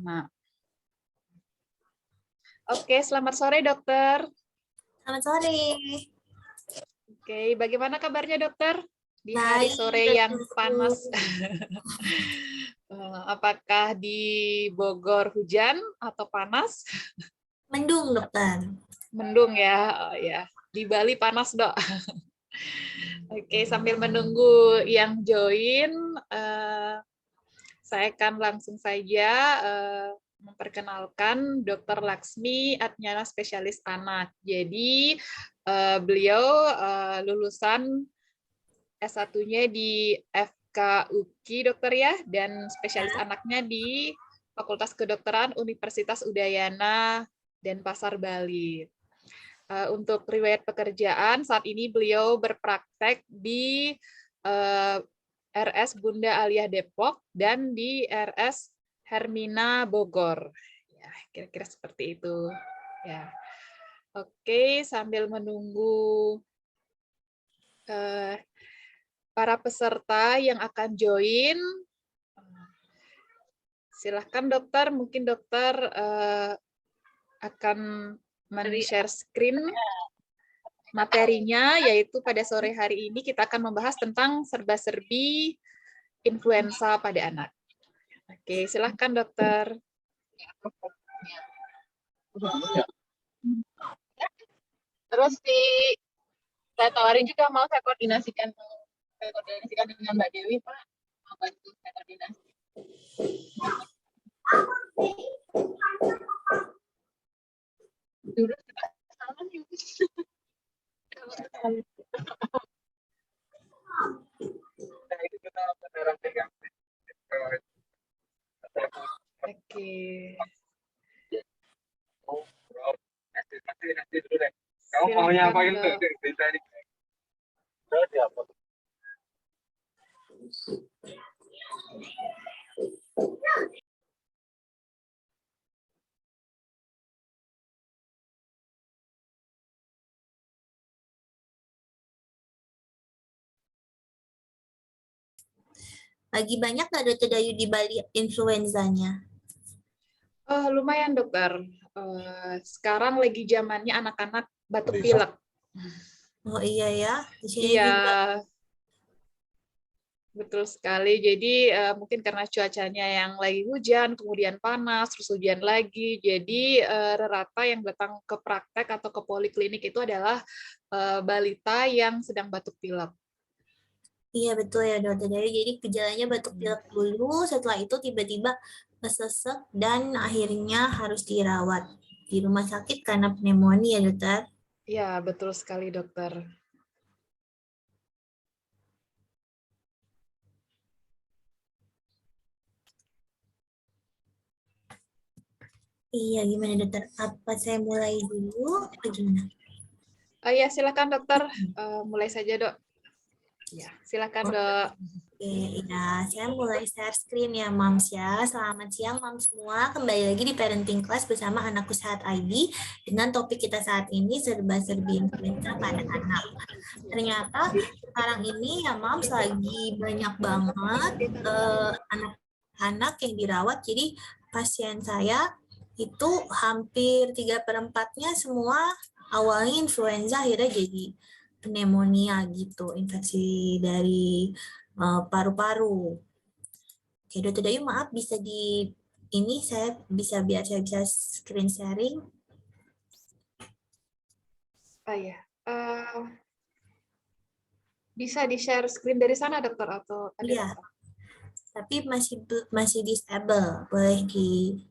Nah, oke, selamat sore dokter. Selamat sore. Oke, bagaimana kabarnya dokter di hari Baik, sore yang panas? Apakah di Bogor hujan atau panas? mendung dokter. Mendung ya, oh, ya. Di Bali panas dok. Oke, sambil menunggu yang join, saya akan langsung saja memperkenalkan Dr. Laksmi Atnyana, spesialis anak. Jadi beliau lulusan S1-nya di FKUKI dokter ya, dan spesialis anaknya di Fakultas Kedokteran Universitas Udayana Denpasar, Bali. Untuk riwayat pekerjaan, saat ini beliau berpraktek di RS Bunda Aliah Depok dan di RS Hermina Bogor. Ya, kira-kira seperti itu. Ya. Oke, sambil menunggu para peserta yang akan join, silahkan dokter, mungkin dokter akan men-share screen materinya, yaitu pada sore hari ini kita akan membahas tentang serba-serbi influenza pada anak. Oke, silahkan dokter. Terus saya tawarin juga mau saya koordinasikan dengan Mbak Dewi, Pak. Mau bantu saya koordinasi. Dulu salah nih. Nah, itu kita beneran pegang. Oke. Oh, nanti dulu deh. Kamu maunya apa itu? Cerita ini. Apa? Lagi banyak nggak dokter Dayu di Bali influenzanya? Lumayan dokter. Sekarang lagi zamannya anak-anak batuk pilek. Oh iya ya, di sini Iya, juga. betul sekali. Jadi mungkin karena cuacanya yang lagi hujan, kemudian panas, terus hujan lagi. Jadi rata yang datang ke praktek atau ke poliklinik itu adalah balita yang sedang batuk pilek. Iya betul ya dokter Dayu. Jadi gejalanya batuk pilek dulu, setelah itu tiba-tiba sesek dan akhirnya harus dirawat di rumah sakit karena pneumonia ya dokter. Iya, betul sekali dokter. Iya gimana dokter? Apa saya mulai dulu atau gimana? Ya, silakan dokter. Mulai saja dok. Ya, silakan dok. Oke, ya, saya mulai share screen ya, Mams ya. Selamat siang, Mams semua. Kembali lagi di Parenting Class bersama Anakku Sehat ID dengan topik kita saat ini serba-serbi influenza pada anak. Ternyata sekarang ini ya, Mams lagi banyak banget anak-anak yang dirawat. Jadi pasien saya itu hampir 3/4-nya semua awalnya influenza akhirnya jadi pneumonia gitu, infeksi dari paru-paru. Oke, Dokter Dayu maaf bisa di ini biar saya bisa screen sharing. Ya. Bisa di-share screen dari sana dokter atau ada Iya, dokter? tapi masih disable. Boleh di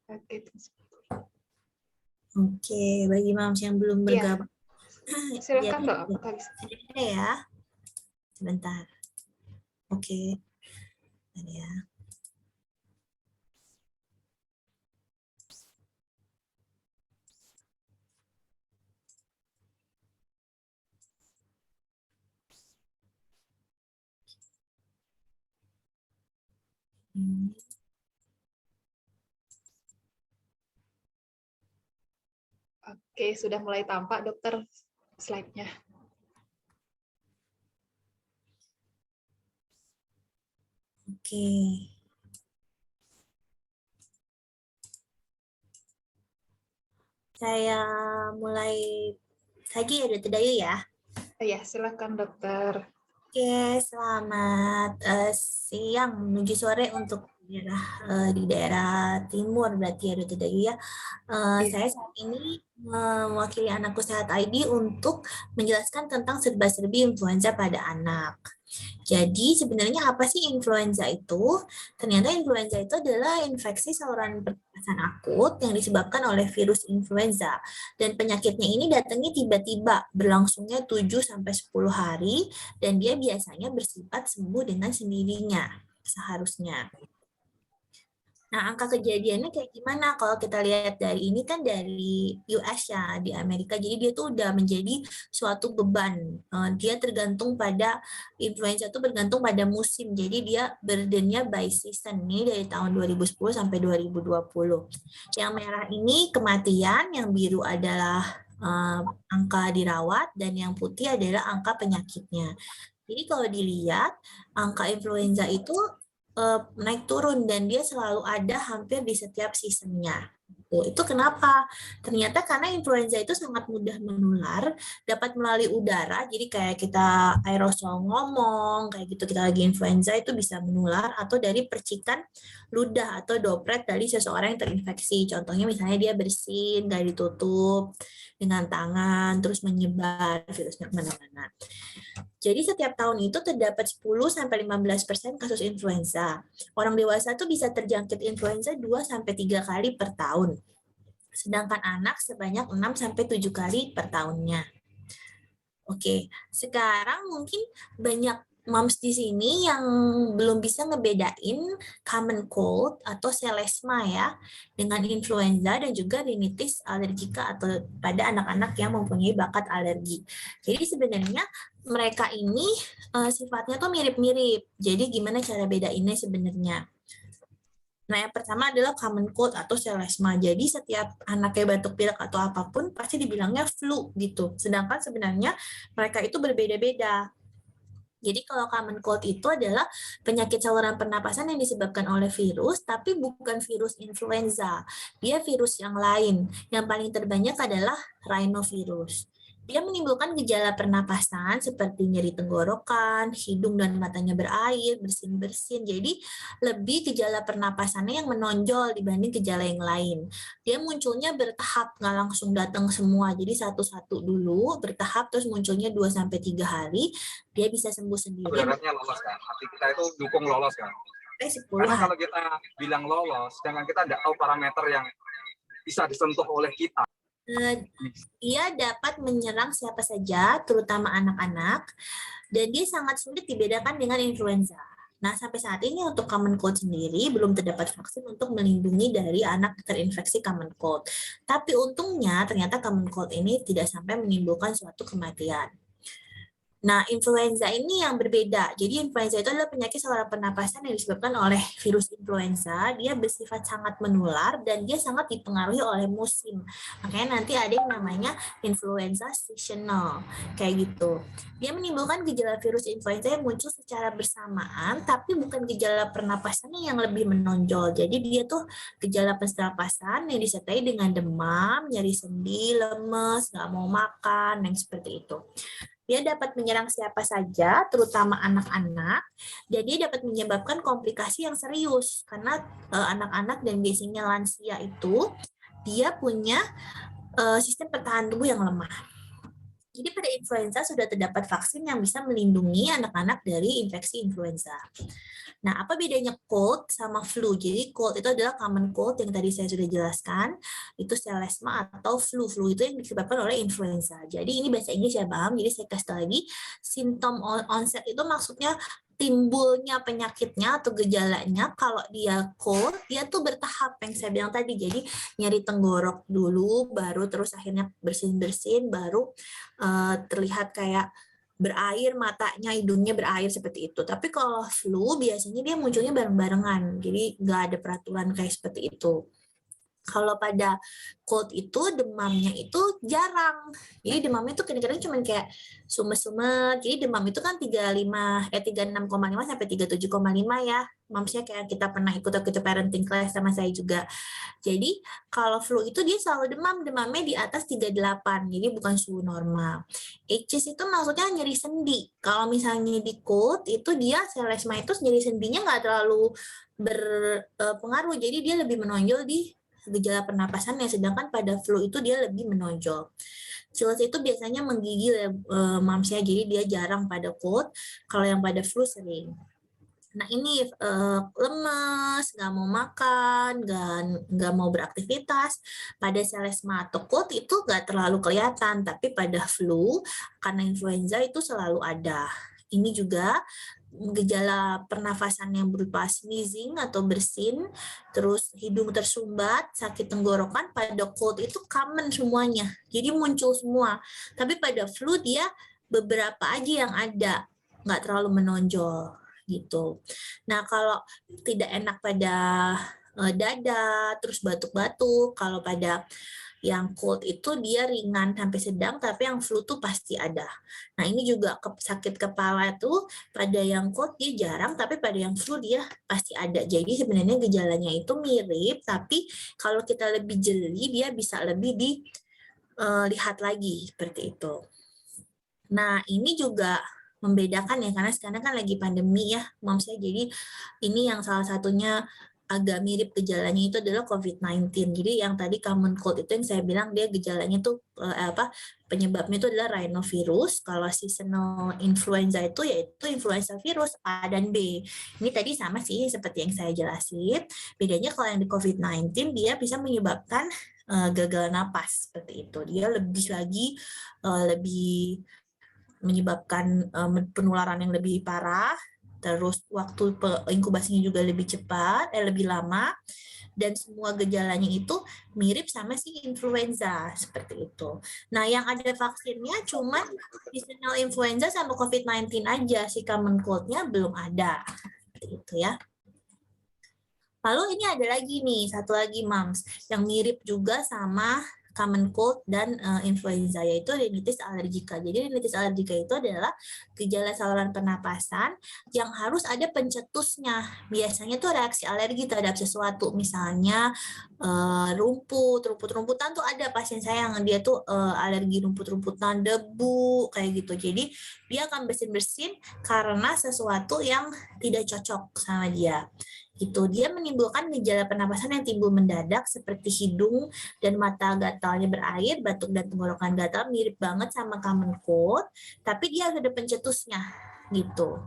Oke, Oke, bagi Mams yang belum iya. bergabung. Silakan dok. Apakah bisa? Ada ya. Sebentar. Oke. Ada ya. Oke, sudah mulai tampak dokter slide-nya. Oke. Saya mulai lagi ya Dr. Dayu ya. Ya, silakan dokter. Oke, selamat siang menuju sore untuk di daerah timur berarti ya Dr. Dayu ya. Saya saat ini mewakili Anakku Sehat ID untuk menjelaskan tentang serba-serbi influenza pada anak. Jadi sebenarnya apa sih influenza itu? Ternyata influenza itu adalah infeksi saluran pernapasan akut yang disebabkan oleh virus influenza. Dan penyakitnya ini datangnya tiba-tiba, berlangsungnya 7-10 hari, dan dia biasanya bersifat sembuh dengan sendirinya, seharusnya. Nah, angka kejadiannya kayak gimana? Kalau kita lihat dari ini kan dari US ya, di Amerika. Jadi dia tuh udah menjadi suatu beban. Dia tergantung pada, influenza itu bergantung pada musim. Jadi dia burden-nya by season. Ini dari tahun 2010 sampai 2020. Yang merah ini kematian, yang biru adalah angka dirawat, dan yang putih adalah angka penyakitnya. Jadi kalau dilihat, angka influenza itu naik turun dan dia selalu ada hampir di setiap seasonnya. Itu kenapa? Ternyata karena influenza itu sangat mudah menular, dapat melalui udara, jadi kayak kita aerosol ngomong, kayak gitu kita lagi influenza itu bisa menular, atau dari percikan ludah atau droplet dari seseorang yang terinfeksi. Contohnya misalnya dia bersin, nggak ditutup dengan tangan, terus menyebar virusnya kemana-mana. Jadi setiap tahun itu terdapat 10-15% kasus influenza. Orang dewasa tuh bisa terjangkit influenza 2-3 kali per tahun. Sedangkan anak sebanyak 6-7 kali per tahunnya. Oke, sekarang mungkin banyak moms di sini yang belum bisa ngebedain common cold atau selesma ya dengan influenza dan juga rinitis alergika atau pada anak-anak yang mempunyai bakat alergi. Jadi sebenarnya mereka ini sifatnya tuh mirip-mirip. Jadi gimana cara bedainnya sebenarnya? Nah, yang pertama adalah common cold atau selesma. Jadi setiap anaknya batuk pilek atau apapun pasti dibilangnya flu gitu. Sedangkan sebenarnya mereka itu berbeda-beda. Jadi kalau common cold itu adalah penyakit saluran pernapasan yang disebabkan oleh virus, tapi bukan virus influenza. Dia virus yang lain. Yang paling terbanyak adalah rhinovirus. Dia menimbulkan gejala pernapasan seperti nyeri tenggorokan, hidung dan matanya berair, bersin-bersin. Jadi lebih gejala pernapasannya yang menonjol dibanding gejala yang lain. Dia munculnya bertahap, nggak langsung datang semua. Jadi satu-satu dulu, bertahap, terus munculnya 2-3 hari, dia bisa sembuh sendiri. Sebenarnya lolos kan, hati kita itu dukung lolos kan. Karena kalau kita bilang lolos, sedangkan kita tidak tahu parameter yang bisa disentuh oleh kita. Dia dapat menyerang siapa saja, terutama anak-anak, dan dia sangat sulit dibedakan dengan influenza. Nah, sampai saat ini untuk common cold sendiri belum terdapat vaksin untuk melindungi dari anak terinfeksi common cold. Tapi untungnya ternyata common cold ini tidak sampai menimbulkan suatu kematian. Nah, influenza ini yang berbeda. Jadi influenza itu adalah penyakit saluran pernapasan yang disebabkan oleh virus influenza. Dia bersifat sangat menular dan dia sangat dipengaruhi oleh musim. Makanya nanti ada yang namanya influenza seasonal, kayak gitu. Dia menimbulkan gejala virus influenza yang muncul secara bersamaan, tapi bukan gejala pernapasannya yang lebih menonjol. Jadi dia tuh gejala pernapasan yang disertai dengan demam, nyeri sendi, lemes, nggak mau makan, yang seperti itu. Dia dapat menyerang siapa saja, terutama anak-anak, dan dia dapat menyebabkan komplikasi yang serius, karena anak-anak dan biasanya lansia itu, dia punya sistem pertahanan tubuh yang lemah. Jadi pada influenza sudah terdapat vaksin yang bisa melindungi anak-anak dari infeksi influenza. Nah, apa bedanya cold sama flu? Jadi cold itu adalah common cold yang tadi saya sudah jelaskan, itu selesma atau flu. Flu itu yang disebabkan oleh influenza. Jadi ini bahasa Inggris ya, Bang. Jadi saya kasih lagi, simptom onset itu maksudnya timbulnya penyakitnya atau gejalanya. Kalau dia cold, dia tuh bertahap yang saya bilang tadi. Jadi nyeri tenggorok dulu, baru terus akhirnya bersin-bersin, baru terlihat kayak berair matanya, hidungnya berair seperti itu. Tapi kalau flu biasanya dia munculnya bareng-barengan, jadi nggak ada peraturan kayak seperti itu. Kalau pada cold itu demamnya itu jarang. Jadi demamnya itu kadang-kadang cuma kayak sumet-sumet. Jadi demam itu kan 36,5 sampai 37,5 ya. Mamsnya kayak kita pernah ikut parenting class sama saya juga. Jadi kalau flu itu dia selalu demamnya di atas 38. Jadi bukan suhu normal. HS itu maksudnya nyeri sendi. Kalau misalnya di cold itu dia selesmaitis nyeri sendinya nggak terlalu berpengaruh. Jadi dia lebih menonjol di gejala pernapasannya, sedangkan pada flu itu dia lebih menonjol. Chills itu biasanya menggigil ya, Mams ya, jadi dia jarang pada cold, kalau yang pada flu sering. Nah ini lemes, nggak mau makan, nggak mau beraktivitas. Pada selesma atau cold itu nggak terlalu kelihatan, tapi pada flu karena influenza itu selalu ada. Ini juga gejala pernafasan yang berupa sneezing atau bersin, terus hidung tersumbat, sakit tenggorokan pada cold itu common semuanya. Jadi muncul semua. Tapi pada flu dia beberapa aja yang ada, nggak terlalu menonjol gitu. Nah, kalau tidak enak pada dada, terus batuk-batuk, kalau pada yang cold itu dia ringan sampai sedang, tapi yang flu tuh pasti ada. Nah ini juga sakit kepala tuh pada yang cold dia jarang, tapi pada yang flu dia pasti ada. Jadi sebenarnya gejalanya itu mirip, tapi kalau kita lebih jeli dia bisa lebih dilihat lagi seperti itu. Nah ini juga membedakan ya, karena sekarang kan lagi pandemi ya, Moms ya. Jadi ini yang salah satunya agak mirip gejalanya itu adalah COVID-19. Jadi yang tadi common cold itu yang saya bilang dia gejalanya tuh penyebabnya itu adalah rhinovirus. Kalau seasonal influenza itu yaitu influenza virus A dan B. Ini tadi sama sih seperti yang saya jelasin. Bedanya kalau yang di COVID-19 dia bisa menyebabkan gagal napas seperti itu. Dia lebih menyebabkan penularan yang lebih parah. Terus waktu inkubasinya juga lebih cepat, lebih lama, dan semua gejalanya itu mirip sama si influenza, seperti itu. Nah, yang ada vaksinnya cuma seasonal influenza sama COVID-19 aja, si common cold-nya belum ada. Seperti itu ya. Lalu ini ada lagi nih, satu lagi Mams, yang mirip juga sama common cold dan influenza, yaitu rinitis alergika. Jadi rinitis alergika itu adalah gejala saluran pernapasan yang harus ada pencetusnya. Biasanya tuh reaksi alergi terhadap sesuatu, misalnya rumput-rumputan tuh ada pasien saya yang dia tuh alergi rumput-rumputan, debu, kayak gitu. Jadi dia akan bersin-bersin karena sesuatu yang tidak cocok sama dia. Gitu. Dia menimbulkan gejala pernapasan yang timbul mendadak seperti hidung dan mata gatalnya berair, batuk dan tenggorokan gatal, mirip banget sama common cold, tapi dia ada pencetusnya gitu.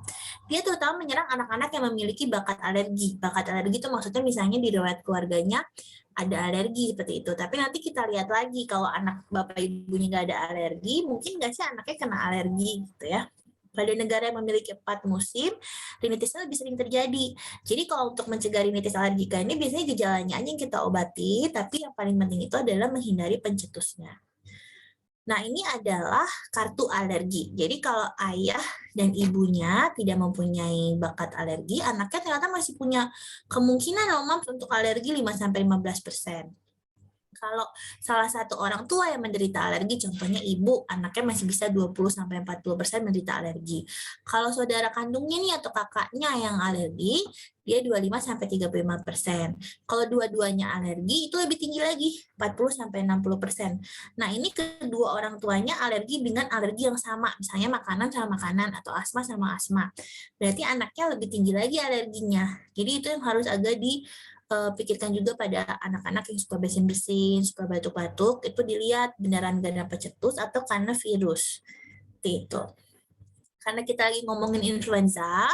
Dia terutama menyerang anak-anak yang memiliki bakat alergi. Bakat alergi itu maksudnya misalnya di riwayat keluarganya ada alergi seperti itu. Tapi nanti kita lihat lagi kalau anak bapak ibunya nggak ada alergi, mungkin nggak sih anaknya kena alergi gitu ya. Pada negara yang memiliki 4 musim, rinitisnya lebih sering terjadi. Jadi kalau untuk mencegah rinitis alergika ini biasanya gejalanya aja yang kita obati, tapi yang paling penting itu adalah menghindari pencetusnya. Nah, ini adalah kartu alergi. Jadi kalau ayah dan ibunya tidak mempunyai bakat alergi, anaknya ternyata masih punya kemungkinan loh, Mams, untuk alergi 5-15%. Kalau salah satu orang tua yang menderita alergi, contohnya ibu, anaknya masih bisa 20-40% menderita alergi. Kalau saudara kandungnya nih atau kakaknya yang alergi, dia 25-35%. Kalau dua-duanya alergi, itu lebih tinggi lagi, 40-60%. Nah, ini kedua orang tuanya alergi dengan alergi yang sama, misalnya makanan sama makanan atau asma sama asma. Berarti anaknya lebih tinggi lagi alerginya. Jadi itu yang harus agak pikirkan juga pada anak-anak yang suka bersin-bersin, suka batuk-batuk, itu dilihat beneran gak ada pencetus atau karena virus. Itu. Karena kita lagi ngomongin influenza,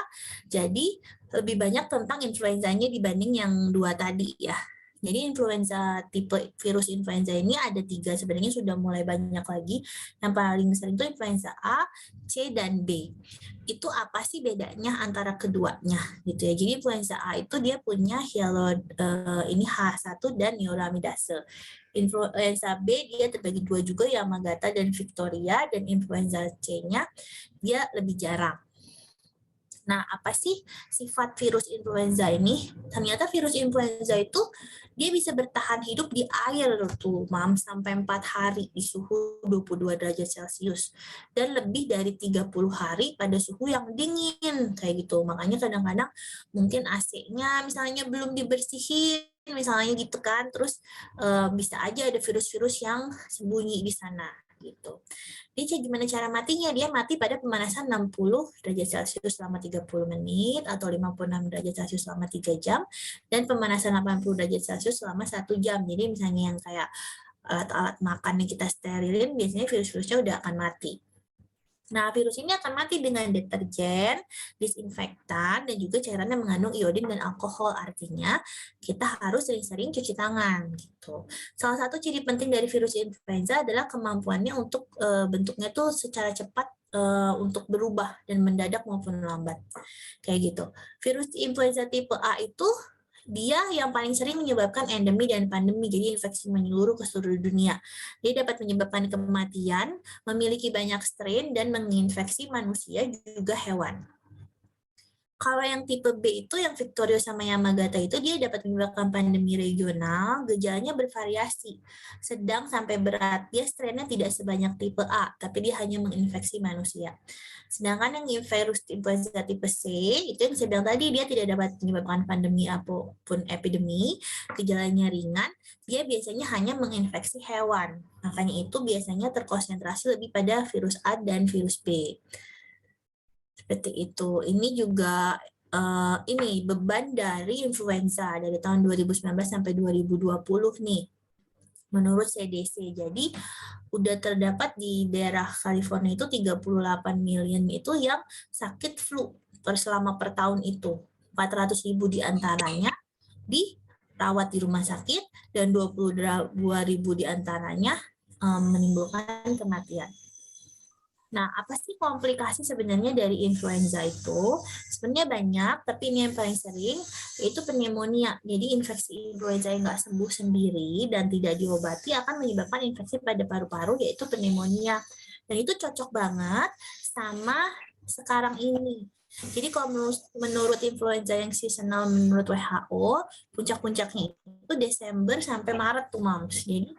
jadi lebih banyak tentang influenzanya dibanding yang 2 tadi ya. Jadi influenza, tipe virus influenza ini ada 3, sebenarnya sudah mulai banyak lagi. Yang paling sering itu influenza A, C, dan B. Itu apa sih bedanya antara keduanya gitu ya. Jadi influenza A itu dia punya ini H1 dan neuraminidase. Influenza B dia terbagi 2 juga, Yamagata dan Victoria, dan influenza C-nya dia lebih jarang. Nah, apa sih sifat virus influenza ini? Ternyata virus influenza itu dia bisa bertahan hidup di air tuh, Mam, sampai 4 hari di suhu 22 derajat Celcius dan lebih dari 30 hari pada suhu yang dingin kayak gitu. Makanya kadang-kadang mungkin AC-nya misalnya belum dibersihin misalnya gitu kan, terus bisa aja ada virus-virus yang sembunyi di sana gitu. Dia gimana cara matinya? Dia mati pada pemanasan 60 derajat Celcius selama 30 menit atau 56 derajat Celcius selama 3 jam dan pemanasan 80 derajat Celcius selama 1 jam. Jadi misalnya yang kayak alat-alat makan yang kita sterilin, biasanya virus-virusnya udah akan mati. Nah, virus ini akan mati dengan deterjen, disinfektan, dan juga cairan yang mengandung iodin dan alkohol. Artinya, kita harus sering-sering cuci tangan. Gitu. Salah satu ciri penting dari virus influenza adalah kemampuannya untuk bentuknya tuh secara cepat untuk berubah dan mendadak maupun lambat. Kayak gitu. Virus influenza tipe A itu dia yang paling sering menyebabkan endemi dan pandemi, jadi infeksi menyeluruh ke seluruh dunia. Dia dapat menyebabkan kematian, memiliki banyak strain, dan menginfeksi manusia juga hewan. Kalau yang tipe B itu, yang Victoria sama Yamagata itu, dia dapat menyebabkan pandemi regional, gejalanya bervariasi, sedang sampai berat. Dia strainnya tidak sebanyak tipe A, tapi dia hanya menginfeksi manusia. Sedangkan yang virus influenza tipe C, itu yang saya bilang tadi, dia tidak dapat menyebabkan pandemi apapun epidemi, gejalanya ringan, dia biasanya hanya menginfeksi hewan. Makanya itu biasanya terkonsentrasi lebih pada virus A dan virus B. Seperti itu. Ini juga ini beban dari influenza dari tahun 2019 sampai 2020 nih. Menurut CDC. Jadi udah terdapat di daerah California itu 38 million itu yang sakit flu selama per tahun itu. 400.000 diantaranya dirawat di rumah sakit dan 22.000 diantaranya menimbulkan kematian. Nah, apa sih komplikasi sebenarnya dari influenza itu? Sebenarnya banyak, tapi ini yang paling sering, yaitu pneumonia. Jadi infeksi influenza yang nggak sembuh sendiri dan tidak diobati akan menyebabkan infeksi pada paru-paru, yaitu pneumonia. Dan itu cocok banget sama sekarang ini. Jadi kalau menurut influenza yang seasonal menurut WHO, puncak-puncaknya itu Desember sampai Maret tuh, Mams. Jadi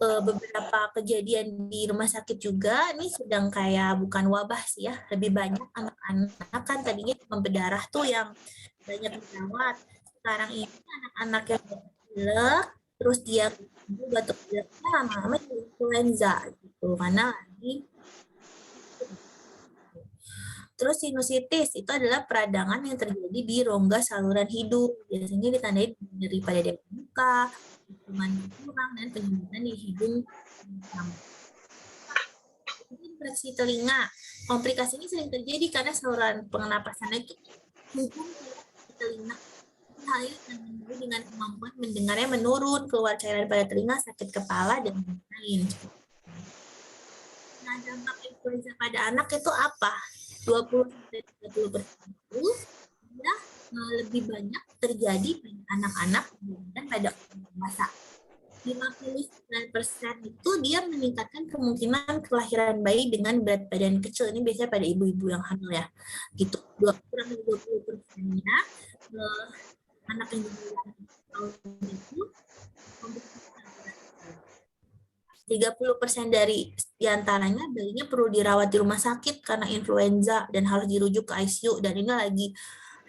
beberapa kejadian di rumah sakit juga ini sedang kayak bukan wabah sih ya, lebih banyak anak-anak kan tadinya demam berdarah tuh yang banyak dirawat. Sekarang ini anak-anak yang pilek terus dia batuk pileknya lama-lama influenza gitu karena lagi. Terus sinusitis itu adalah peradangan yang terjadi di rongga saluran hidup, biasanya ditandai nyeri pada dada muka, kuman kurang, dan penyempitan di hidung. Infeksi telinga. Komplikasi ini sering terjadi karena saluran pernapasan itu hubung ke telinga. Hal ini dengan kemampuan mendengarnya menurun, keluar cairan pada telinga, sakit kepala, dan lain-lain. Nah, dampak influenza pada anak itu apa? 20-30% itu ya, lebih banyak terjadi pada anak-anak dibandingkan pada orang dewasa. 59% itu dia meningkatkan kemungkinan kelahiran bayi dengan berat badan kecil. Ini biasanya pada ibu-ibu yang hamil ya. Gitu. Kurang dari 20%-nya anak yang tahun itu 30% dari diantaranya bayinya perlu dirawat di rumah sakit karena influenza dan harus dirujuk ke ICU. Dan ini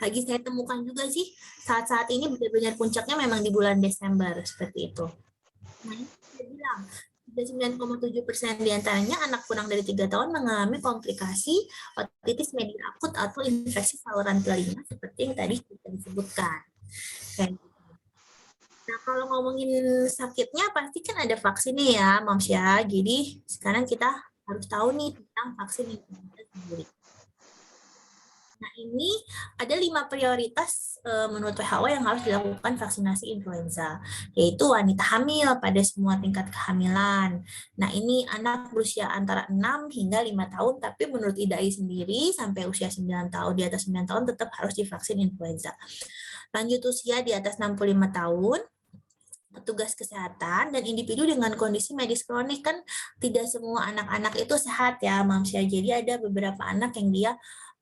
lagi saya temukan juga sih saat-saat ini benar-benar puncaknya memang di bulan Desember seperti itu. Nah, ini saya bilang 9,7% diantaranya anak kurang dari 3 tahun mengalami komplikasi otitis media akut atau infeksi saluran telinga seperti yang tadi kita disebutkan. Nah, kalau ngomongin sakitnya pasti kan ada vaksinnya ya, Moms ya. Jadi sekarang kita harus tahu nih tentang vaksin influenza sendiri. Nah, ini ada 5 prioritas menurut WHO yang harus dilakukan vaksinasi influenza, yaitu wanita hamil pada semua tingkat kehamilan. Nah, ini anak berusia antara 6 hingga 5 tahun, tapi menurut IDAI sendiri sampai usia 9 tahun, di atas 9 tahun tetap harus divaksin influenza. Lanjut usia di atas 65 tahun, petugas kesehatan, dan individu dengan kondisi medis kronik. Kan tidak semua anak-anak itu sehat ya, Mams ya. Jadi ada beberapa anak yang dia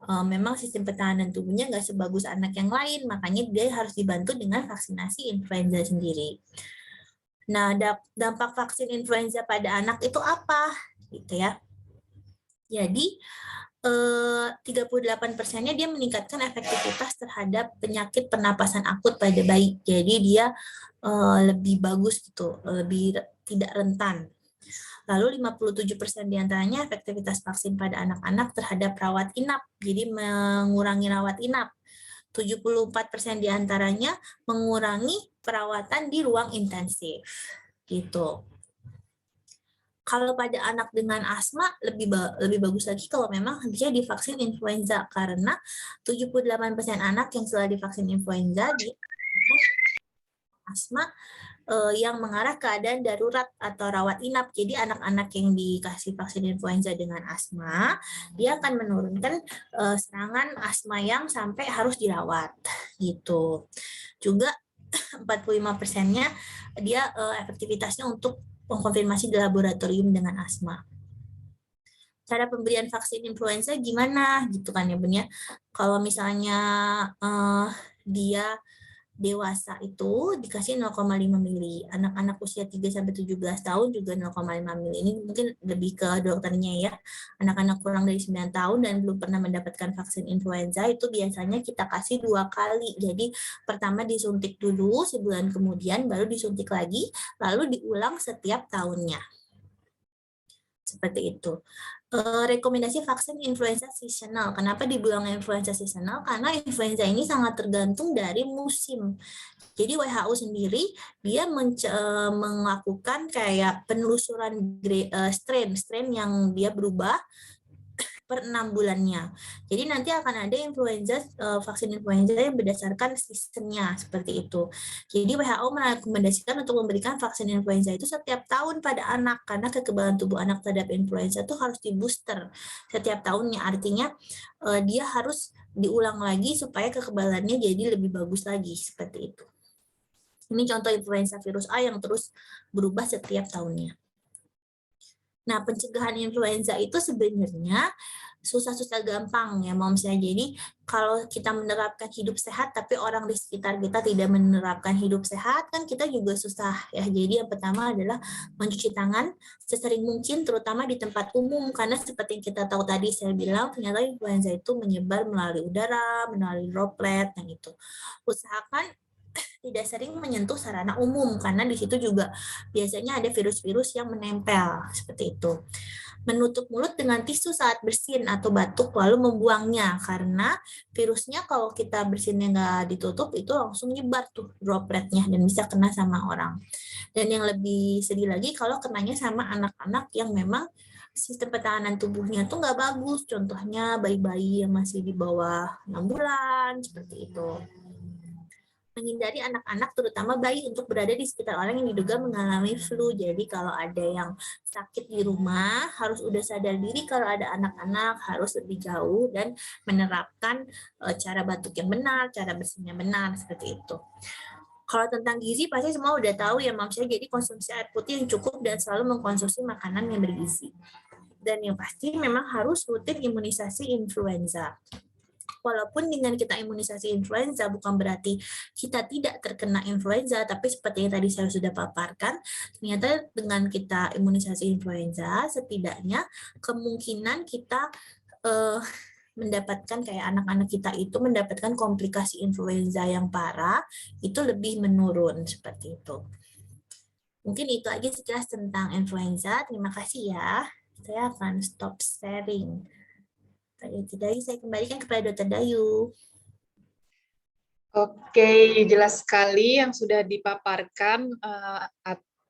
memang sistem pertahanan tubuhnya nggak sebagus anak yang lain, makanya dia harus dibantu dengan vaksinasi influenza sendiri. Nah, dampak vaksin influenza pada anak itu apa? Gitu ya. Jadi 38%-nya dia meningkatkan efektivitas terhadap penyakit pernapasan akut pada bayi. Jadi dia lebih bagus gitu, lebih tidak rentan. Lalu 57% diantaranya efektivitas vaksin pada anak-anak terhadap rawat inap, jadi mengurangi rawat inap. 74% diantaranya mengurangi perawatan di ruang intensif. Gitu. Kalau pada anak dengan asma lebih bagus lagi kalau memang dia divaksin influenza, karena 78% anak yang setelah divaksin influenza dia asma yang mengarah keadaan darurat atau rawat inap. Jadi anak-anak yang dikasih vaksin influenza dengan asma, dia akan menurunkan serangan asma yang sampai harus dirawat gitu. Juga 45%-nya dia efektivitasnya untuk mengkonfirmasi di laboratorium dengan asma. Cara pemberian vaksin influenza gimana gitu kan ya Bun ya. Kalau misalnya dia dewasa itu dikasih 0,5 mili. Anak-anak usia 3-17 tahun juga 0,5 mili. Ini mungkin lebih ke dokternya ya. Anak-anak kurang dari 9 tahun dan belum pernah mendapatkan vaksin influenza itu biasanya kita kasih 2 kali. Jadi pertama disuntik dulu, sebulan kemudian baru disuntik lagi, lalu diulang setiap tahunnya. Seperti itu. Rekomendasi vaksin influenza seasonal. Kenapa dibilang influenza seasonal? Karena influenza ini sangat tergantung dari musim. Jadi WHO sendiri dia melakukan kayak penelusuran strain yang dia berubah per 6 bulannya. Jadi nanti akan ada vaksin influenza yang berdasarkan seasonnya seperti itu. Jadi WHO merekomendasikan untuk memberikan vaksin influenza itu setiap tahun pada anak karena kekebalan tubuh anak terhadap influenza itu harus di booster setiap tahunnya. Artinya dia harus diulang lagi supaya kekebalannya jadi lebih bagus lagi seperti itu. Ini contoh influenza virus A yang terus berubah setiap tahunnya. Nah, pencegahan influenza itu sebenarnya susah-susah gampang ya Moms ya. Jadi kalau kita menerapkan hidup sehat tapi orang di sekitar kita tidak menerapkan hidup sehat kan kita juga susah ya. Jadi yang pertama adalah mencuci tangan sesering mungkin terutama di tempat umum karena seperti yang kita tahu tadi saya bilang ternyata influenza itu menyebar melalui udara, melalui droplet yang itu. Usahakan tidak sering menyentuh sarana umum karena di situ juga biasanya ada virus-virus yang menempel seperti itu. Menutup mulut dengan tisu saat bersin atau batuk lalu membuangnya karena virusnya kalau kita bersinnya nggak ditutup itu langsung nyebar tuh dropletnya dan bisa kena sama orang. Dan yang lebih sedih lagi kalau kenanya sama anak-anak yang memang sistem pertahanan tubuhnya tuh nggak bagus. Contohnya bayi-bayi yang masih di bawah 6 bulan seperti itu. Menghindari anak-anak terutama bayi untuk berada di sekitar orang yang diduga mengalami flu. Jadi kalau ada yang sakit di rumah harus udah sadar diri kalau ada anak-anak harus lebih jauh dan menerapkan cara batuk yang benar, cara bersihnya benar seperti itu. Kalau tentang gizi pasti semua udah tahu ya Moms ya. Jadi konsumsi air putih yang cukup dan selalu mengkonsumsi makanan yang bergizi. Dan yang pasti memang harus rutin imunisasi influenza. Walaupun dengan kita imunisasi influenza bukan berarti kita tidak terkena influenza, tapi seperti yang tadi saya sudah paparkan, ternyata dengan kita imunisasi influenza, setidaknya kemungkinan kita mendapatkan kayak anak-anak kita itu mendapatkan komplikasi influenza yang parah, itu lebih menurun seperti itu. Mungkin itu aja sekilas tentang influenza. Terima kasih ya. Saya akan stop sharing. Dr. Dayu, saya kembalikan kepada Dr. Dayu. Oke, jelas sekali yang sudah dipaparkan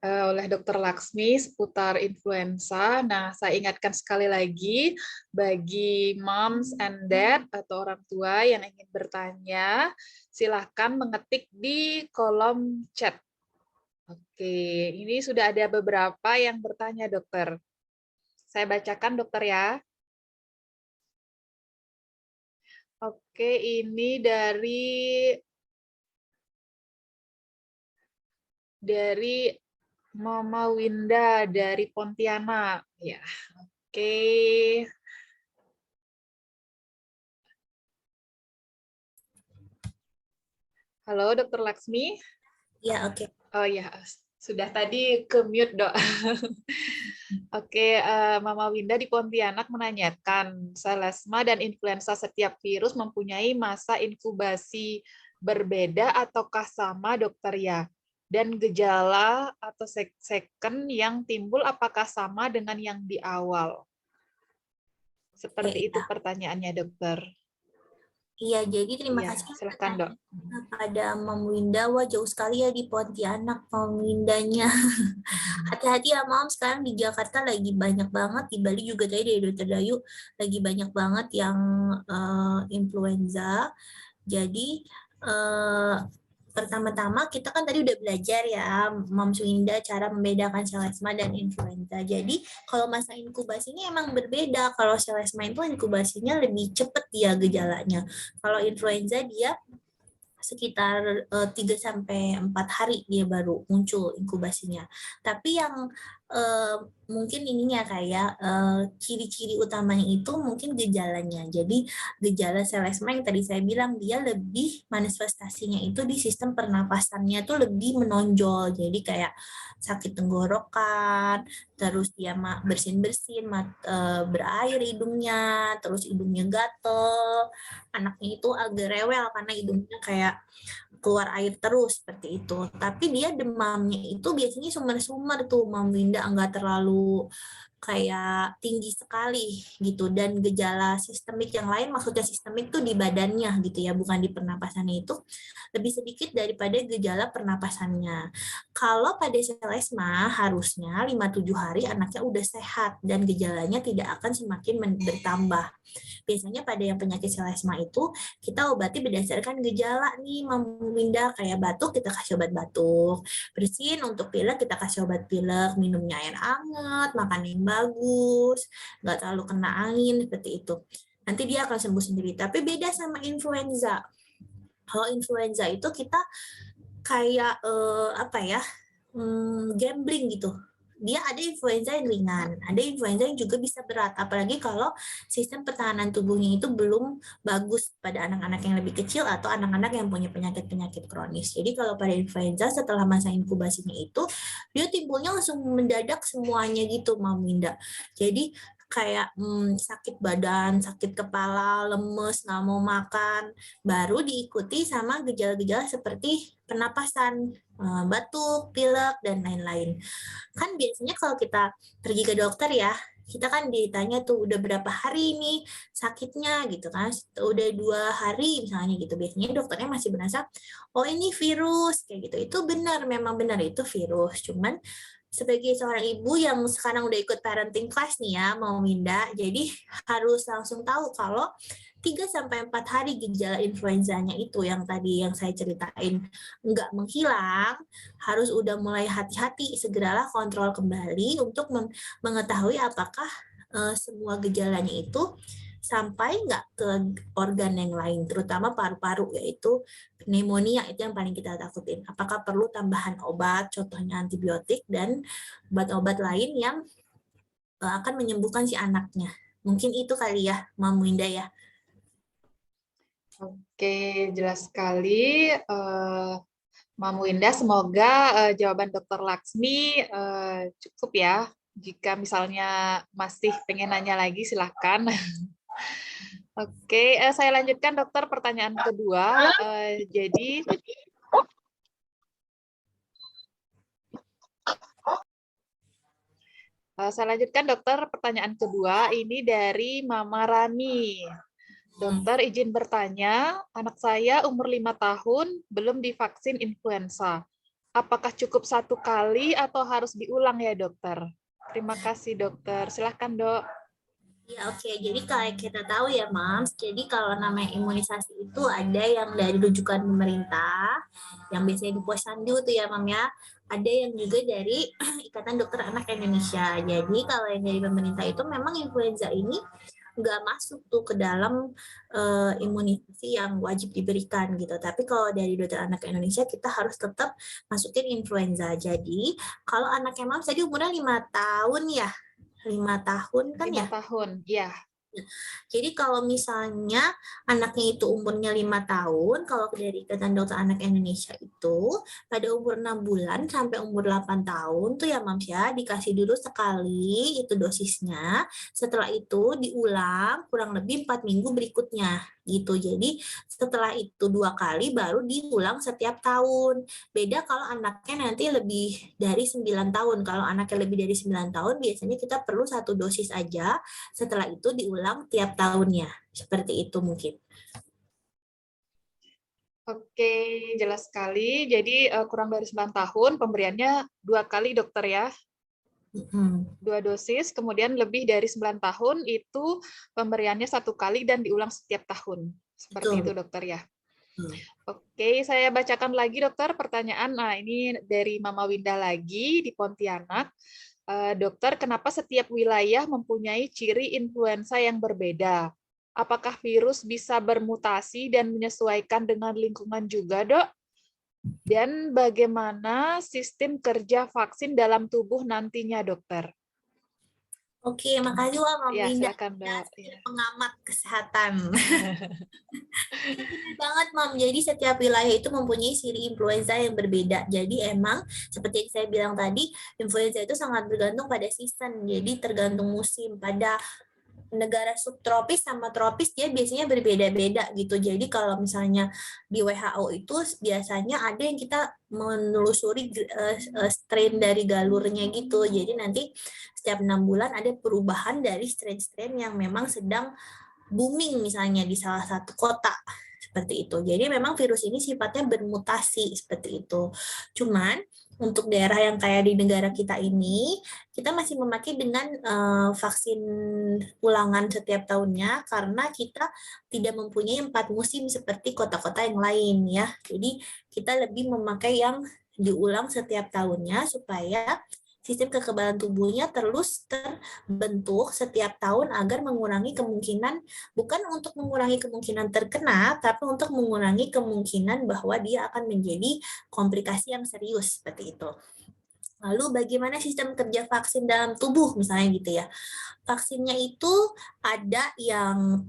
oleh Dr. Laksmi seputar influenza. Nah, saya ingatkan sekali lagi bagi moms and dad atau orang tua yang ingin bertanya, silahkan mengetik di kolom chat. Oke, ini sudah ada beberapa yang bertanya, dokter. Saya bacakan, dokter ya. Oke, ini dari Mama Winda dari Pontianak. Ya, oke. Halo, Dokter Laksmi. Ya, oke. Oh ya, sudah tadi ke mute, Dok. Oke, Mama Winda di Pontianak menanyakan, selesma dan influenza setiap virus mempunyai masa inkubasi berbeda ataukah sama, Dokter ya? Dan gejala atau second yang timbul apakah sama dengan yang di awal? Seperti itu pertanyaannya, Dokter. Iya, jadi terima Ya, kasih silakan, Dok. pada Mam Winda. Wah, jauh sekali ya di Pontianak Mam Windanya. Hati-hati ya Mam, sekarang di Jakarta lagi banyak banget, di Bali juga tadi dari Dr. Dayu lagi banyak banget yang influenza. Jadi pertama-tama kita kan tadi udah belajar ya, Mam Winda, cara membedakan selesma dan influenza. Jadi kalau masa inkubasinya emang berbeda. Kalau selesma itu inkubasinya lebih cepat dia gejalanya. Kalau influenza dia sekitar 3-4 hari dia baru muncul inkubasinya. Tapi yang mungkin ininya kayak ciri-ciri utamanya itu mungkin gejalanya. Jadi gejala selesma yang tadi saya bilang dia lebih manifestasinya itu di sistem pernapasannya tuh lebih menonjol. Jadi kayak sakit tenggorokan, terus dia bersin-bersin, berair hidungnya, terus hidungnya gatel, anaknya itu agak rewel karena hidungnya kayak keluar air terus seperti itu. Tapi dia demamnya itu biasanya sumber-sumber tuh, Mam Winda, nggak terlalu kayak tinggi sekali gitu. Dan gejala sistemik yang lain, maksudnya sistemik tuh di badannya gitu ya, bukan di pernapasannya, itu lebih sedikit daripada gejala pernapasannya. Kalau pada selesma harusnya 5-7 hari anaknya udah sehat dan gejalanya tidak akan semakin bertambah. Biasanya pada yang penyakit selesma itu kita obati berdasarkan gejala nih, Mam Winda, kayak batuk kita kasih obat batuk, bersin untuk pilek kita kasih obat pilek, minumnya air hangat, makan yang bagus, nggak terlalu kena angin seperti itu. Nanti dia akan sembuh sendiri. Tapi beda sama influenza. Kalau influenza itu kita kayak gambling gitu. Dia ada influenza yang ringan, ada influenza yang juga bisa berat, apalagi kalau sistem pertahanan tubuhnya itu belum bagus pada anak-anak yang lebih kecil atau anak-anak yang punya penyakit-penyakit kronis. Jadi kalau pada influenza setelah masa inkubasinya itu, dia timbulnya langsung mendadak semuanya gitu, Mam Winda. Jadi kayak sakit badan, sakit kepala, lemes, nggak mau makan, baru diikuti sama gejala-gejala seperti pernapasan, batuk, pilek, dan lain-lain. Kan biasanya kalau kita pergi ke dokter ya, kita kan ditanya tuh udah berapa hari nih sakitnya gitu kan, udah 2 hari misalnya gitu, biasanya dokternya masih berasa oh ini virus kayak gitu. Itu benar, memang benar itu virus. Cuman sebagai seorang ibu yang sekarang udah ikut parenting class nih ya, mau Winda, jadi harus langsung tahu kalau 3-4 hari gejala influenzanya itu yang tadi yang saya ceritain nggak menghilang, harus udah mulai hati-hati, segeralah kontrol kembali untuk mengetahui apakah semua gejalanya itu sampai nggak ke organ yang lain, terutama paru-paru, yaitu pneumonia, itu yang paling kita takutin. Apakah perlu tambahan obat, contohnya antibiotik, dan obat-obat lain yang akan menyembuhkan si anaknya. Mungkin itu kali ya, Mam Winda ya. Oke, jelas sekali. Mam Winda, semoga jawaban Dr. Laksmi cukup ya. Jika misalnya masih pengen nanya lagi, silahkan. Oke, saya lanjutkan dokter, pertanyaan kedua. Jadi saya lanjutkan dokter, pertanyaan kedua ini dari Mama Rani. Dokter izin bertanya, anak saya umur 5 tahun belum divaksin influenza. Apakah cukup 1 kali atau harus diulang ya dokter? Terima kasih dokter. Silahkan dok. Ya, oke. Jadi kayak kita tahu ya, Mams, jadi kalau namanya imunisasi itu ada yang dari rujukan pemerintah, yang biasanya di Posyandu tuh ya, Mam ya. Ada yang juga dari Ikatan Dokter Anak Indonesia. Jadi kalau yang dari pemerintah itu memang influenza ini nggak masuk tuh ke dalam imunisasi yang wajib diberikan gitu. Tapi kalau dari Dokter Anak Indonesia kita harus tetap masukin influenza. Jadi kalau anaknya Mams tadi umurnya 5 tahun ya, 5 tahun kan 5 ya? tahun, ya. Jadi kalau misalnya anaknya itu umurnya 5 tahun, kalau dari Ikatan Dokter Anak Indonesia itu pada umur 6 bulan sampai umur 8 tahun tuh ya Mams ya, dikasih dulu sekali itu dosisnya. Setelah itu diulang kurang lebih 4 minggu berikutnya gitu. Jadi setelah itu 2 kali baru diulang setiap tahun. Beda kalau anaknya nanti lebih dari 9 tahun. Kalau anaknya lebih dari 9 tahun biasanya kita perlu 1 dosis aja. Setelah itu diulang tiap tahunnya. Seperti itu mungkin. Oke, jelas sekali. Jadi kurang dari 9 tahun pemberiannya 2 kali dokter ya. 2 dosis, kemudian lebih dari 9 tahun itu pemberiannya 1 kali dan diulang setiap tahun. Seperti itu dokter ya. Oke, saya bacakan lagi dokter pertanyaan. Nah, ini dari Mama Winda lagi di Pontianak. Dokter, kenapa setiap wilayah mempunyai ciri influenza yang berbeda? Apakah virus bisa bermutasi dan menyesuaikan dengan lingkungan juga, Dok? Dan bagaimana sistem kerja vaksin dalam tubuh nantinya, dokter? Oke, makasih Mama Winda. Silakan, Dok. Pengamat kesehatan. Benar banget, Mam. Jadi setiap wilayah itu mempunyai ciri influenza yang berbeda. Jadi emang seperti yang saya bilang tadi, influenza itu sangat bergantung pada season. Jadi tergantung musim. Pada negara subtropis sama tropis dia biasanya berbeda-beda gitu. Jadi kalau misalnya di WHO itu biasanya ada yang kita menelusuri strain dari galurnya gitu. Jadi nanti setiap 6 bulan ada perubahan dari strain-strain yang memang sedang booming misalnya di salah satu kota. Seperti itu. Jadi memang virus ini sifatnya bermutasi seperti itu. Cuman untuk daerah yang kayak di negara kita ini, kita masih memakai dengan vaksin ulangan setiap tahunnya karena kita tidak mempunyai 4 musim seperti kota-kota yang lain ya. Jadi kita lebih memakai yang diulang setiap tahunnya supaya sistem kekebalan tubuhnya terus terbentuk setiap tahun agar mengurangi kemungkinan, bukan untuk mengurangi kemungkinan terkena, tapi untuk mengurangi kemungkinan bahwa dia akan menjadi komplikasi yang serius seperti itu. Lalu bagaimana sistem kerja vaksin dalam tubuh misalnya gitu ya. Vaksinnya itu ada yang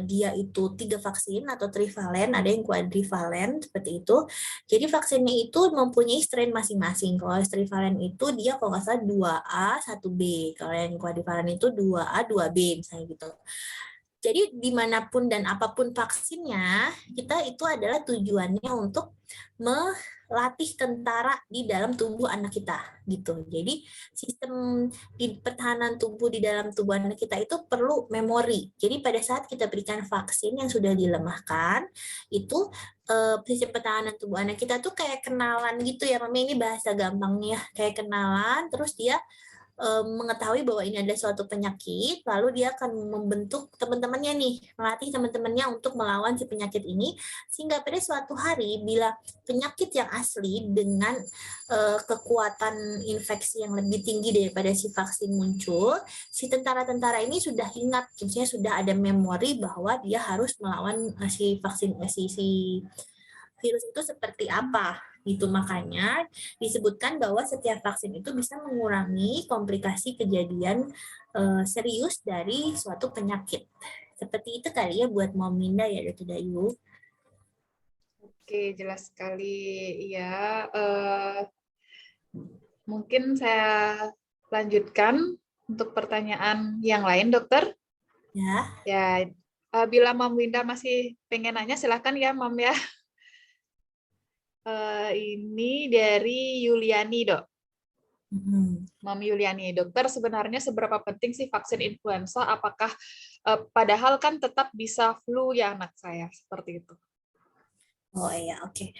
dia itu 3 vaksin atau trivalen, ada yang quadrivalen seperti itu. Jadi vaksinnya itu mempunyai strain masing-masing. Kalau trivalen itu dia kalau nggak salah 2A, 1B. Kalau yang quadrivalen itu 2A, 2B misalnya gitu. Jadi dimanapun dan apapun vaksinnya, kita itu adalah tujuannya untuk melatih tentara di dalam tubuh anak kita gitu. Jadi sistem di pertahanan tubuh di dalam tubuh anak kita itu perlu memori. Jadi pada saat kita berikan vaksin yang sudah dilemahkan, itu sistem pertahanan tubuh anak kita tuh kayak kenalan gitu ya, Mami, ini bahasa gampangnya, kayak kenalan, terus dia mengetahui bahwa ini ada suatu penyakit, lalu dia akan membentuk teman-temannya nih, melatih teman-temannya untuk melawan si penyakit ini, sehingga pada suatu hari bila penyakit yang asli dengan kekuatan infeksi yang lebih tinggi daripada si vaksin muncul, si tentara-tentara ini sudah ingat, maksudnya sudah ada memori bahwa dia harus melawan si vaksin si virus itu seperti apa gitu. Makanya disebutkan bahwa setiap vaksin itu bisa mengurangi komplikasi kejadian serius dari suatu penyakit. Seperti itu kali ya buat Mom Minda ya, Dr. Dayu. Oke, jelas sekali. Ya, mungkin saya lanjutkan untuk pertanyaan yang lain, dokter. Ya, bila Mom Winda masih pengen nanya, silakan ya, Mom ya. Ini dari Yuliani, Dok. Mom Yuliani, dokter, sebenarnya seberapa penting sih vaksin influenza? Apakah padahal kan tetap bisa flu ya anak saya, seperti itu. Oh iya, oke.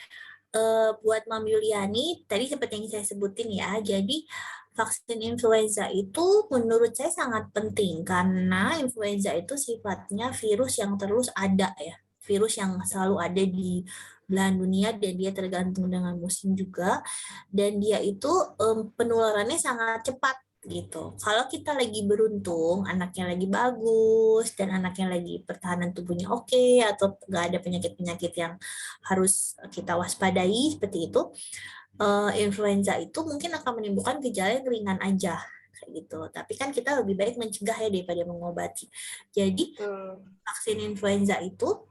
Buat Mom Yuliani, tadi seperti yang saya sebutin ya, jadi vaksin influenza itu menurut saya sangat penting karena influenza itu sifatnya virus yang terus ada ya, virus yang selalu ada di belahan dunia dan dia tergantung dengan musim juga, dan dia itu penularannya sangat cepat gitu. Kalau kita lagi beruntung, anaknya lagi bagus dan anaknya lagi pertahanan tubuhnya oke, atau nggak ada penyakit-penyakit yang harus kita waspadai seperti itu, influenza itu mungkin akan menimbulkan gejala yang ringan aja kayak gitu. Tapi kan kita lebih baik mencegah ya daripada mengobati. Jadi vaksin influenza itu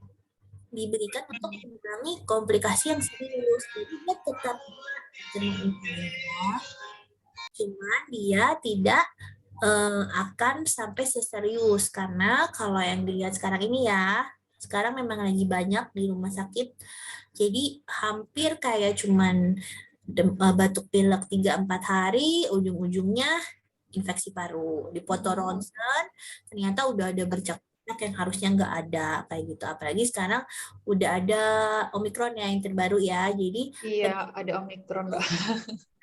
diberikan untuk mengurangi komplikasi yang serius. Jadi dia tetap kena influenza, cuma dia tidak akan sampai seserius, karena kalau yang dilihat sekarang ini ya, sekarang memang lagi banyak di rumah sakit, jadi hampir kayak cuman batuk pilek 3-4 hari, ujung-ujungnya infeksi paru, dipoto ronsen, ternyata udah ada bercak yang harusnya nggak ada, kayak gitu. Apalagi sekarang udah ada Omikron yang terbaru ya, jadi iya ada Omikron Mbak.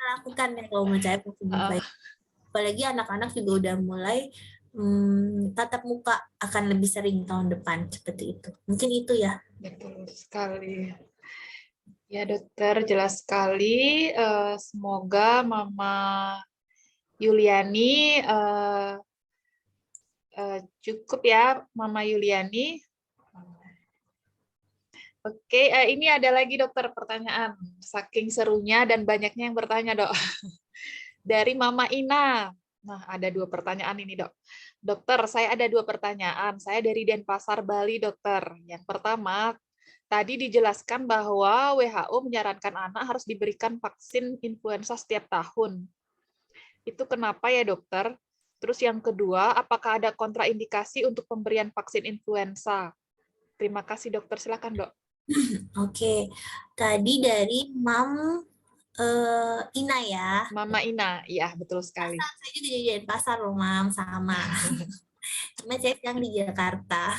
lakukan ya kalau menurut saya vaksin influenza. Apalagi anak-anak juga udah mulai tatap muka akan lebih sering tahun depan, seperti itu. Mungkin itu ya. Betul sekali. Ya dokter, jelas sekali. Semoga Mama Yuliani cukup ya, Mama Yuliani. Oke, ini ada lagi dokter pertanyaan. Saking serunya dan banyaknya yang bertanya, Dok. Dari Mama Ina. Nah, ada 2 pertanyaan ini, Dok. Dokter, saya ada 2 pertanyaan. Saya dari Denpasar, Bali, dokter. Yang pertama, tadi dijelaskan bahwa WHO menyarankan anak harus diberikan vaksin influenza setiap tahun. Itu kenapa ya, dokter? Terus yang kedua, apakah ada kontraindikasi untuk pemberian vaksin influenza? Terima kasih, dokter. Silakan, Dok. Oke, tadi dari Ina ya. Mama Ina, iya betul sekali. Saya juga di Denpasar loh, Mam, sama. Cuma saya sekarang di Jakarta.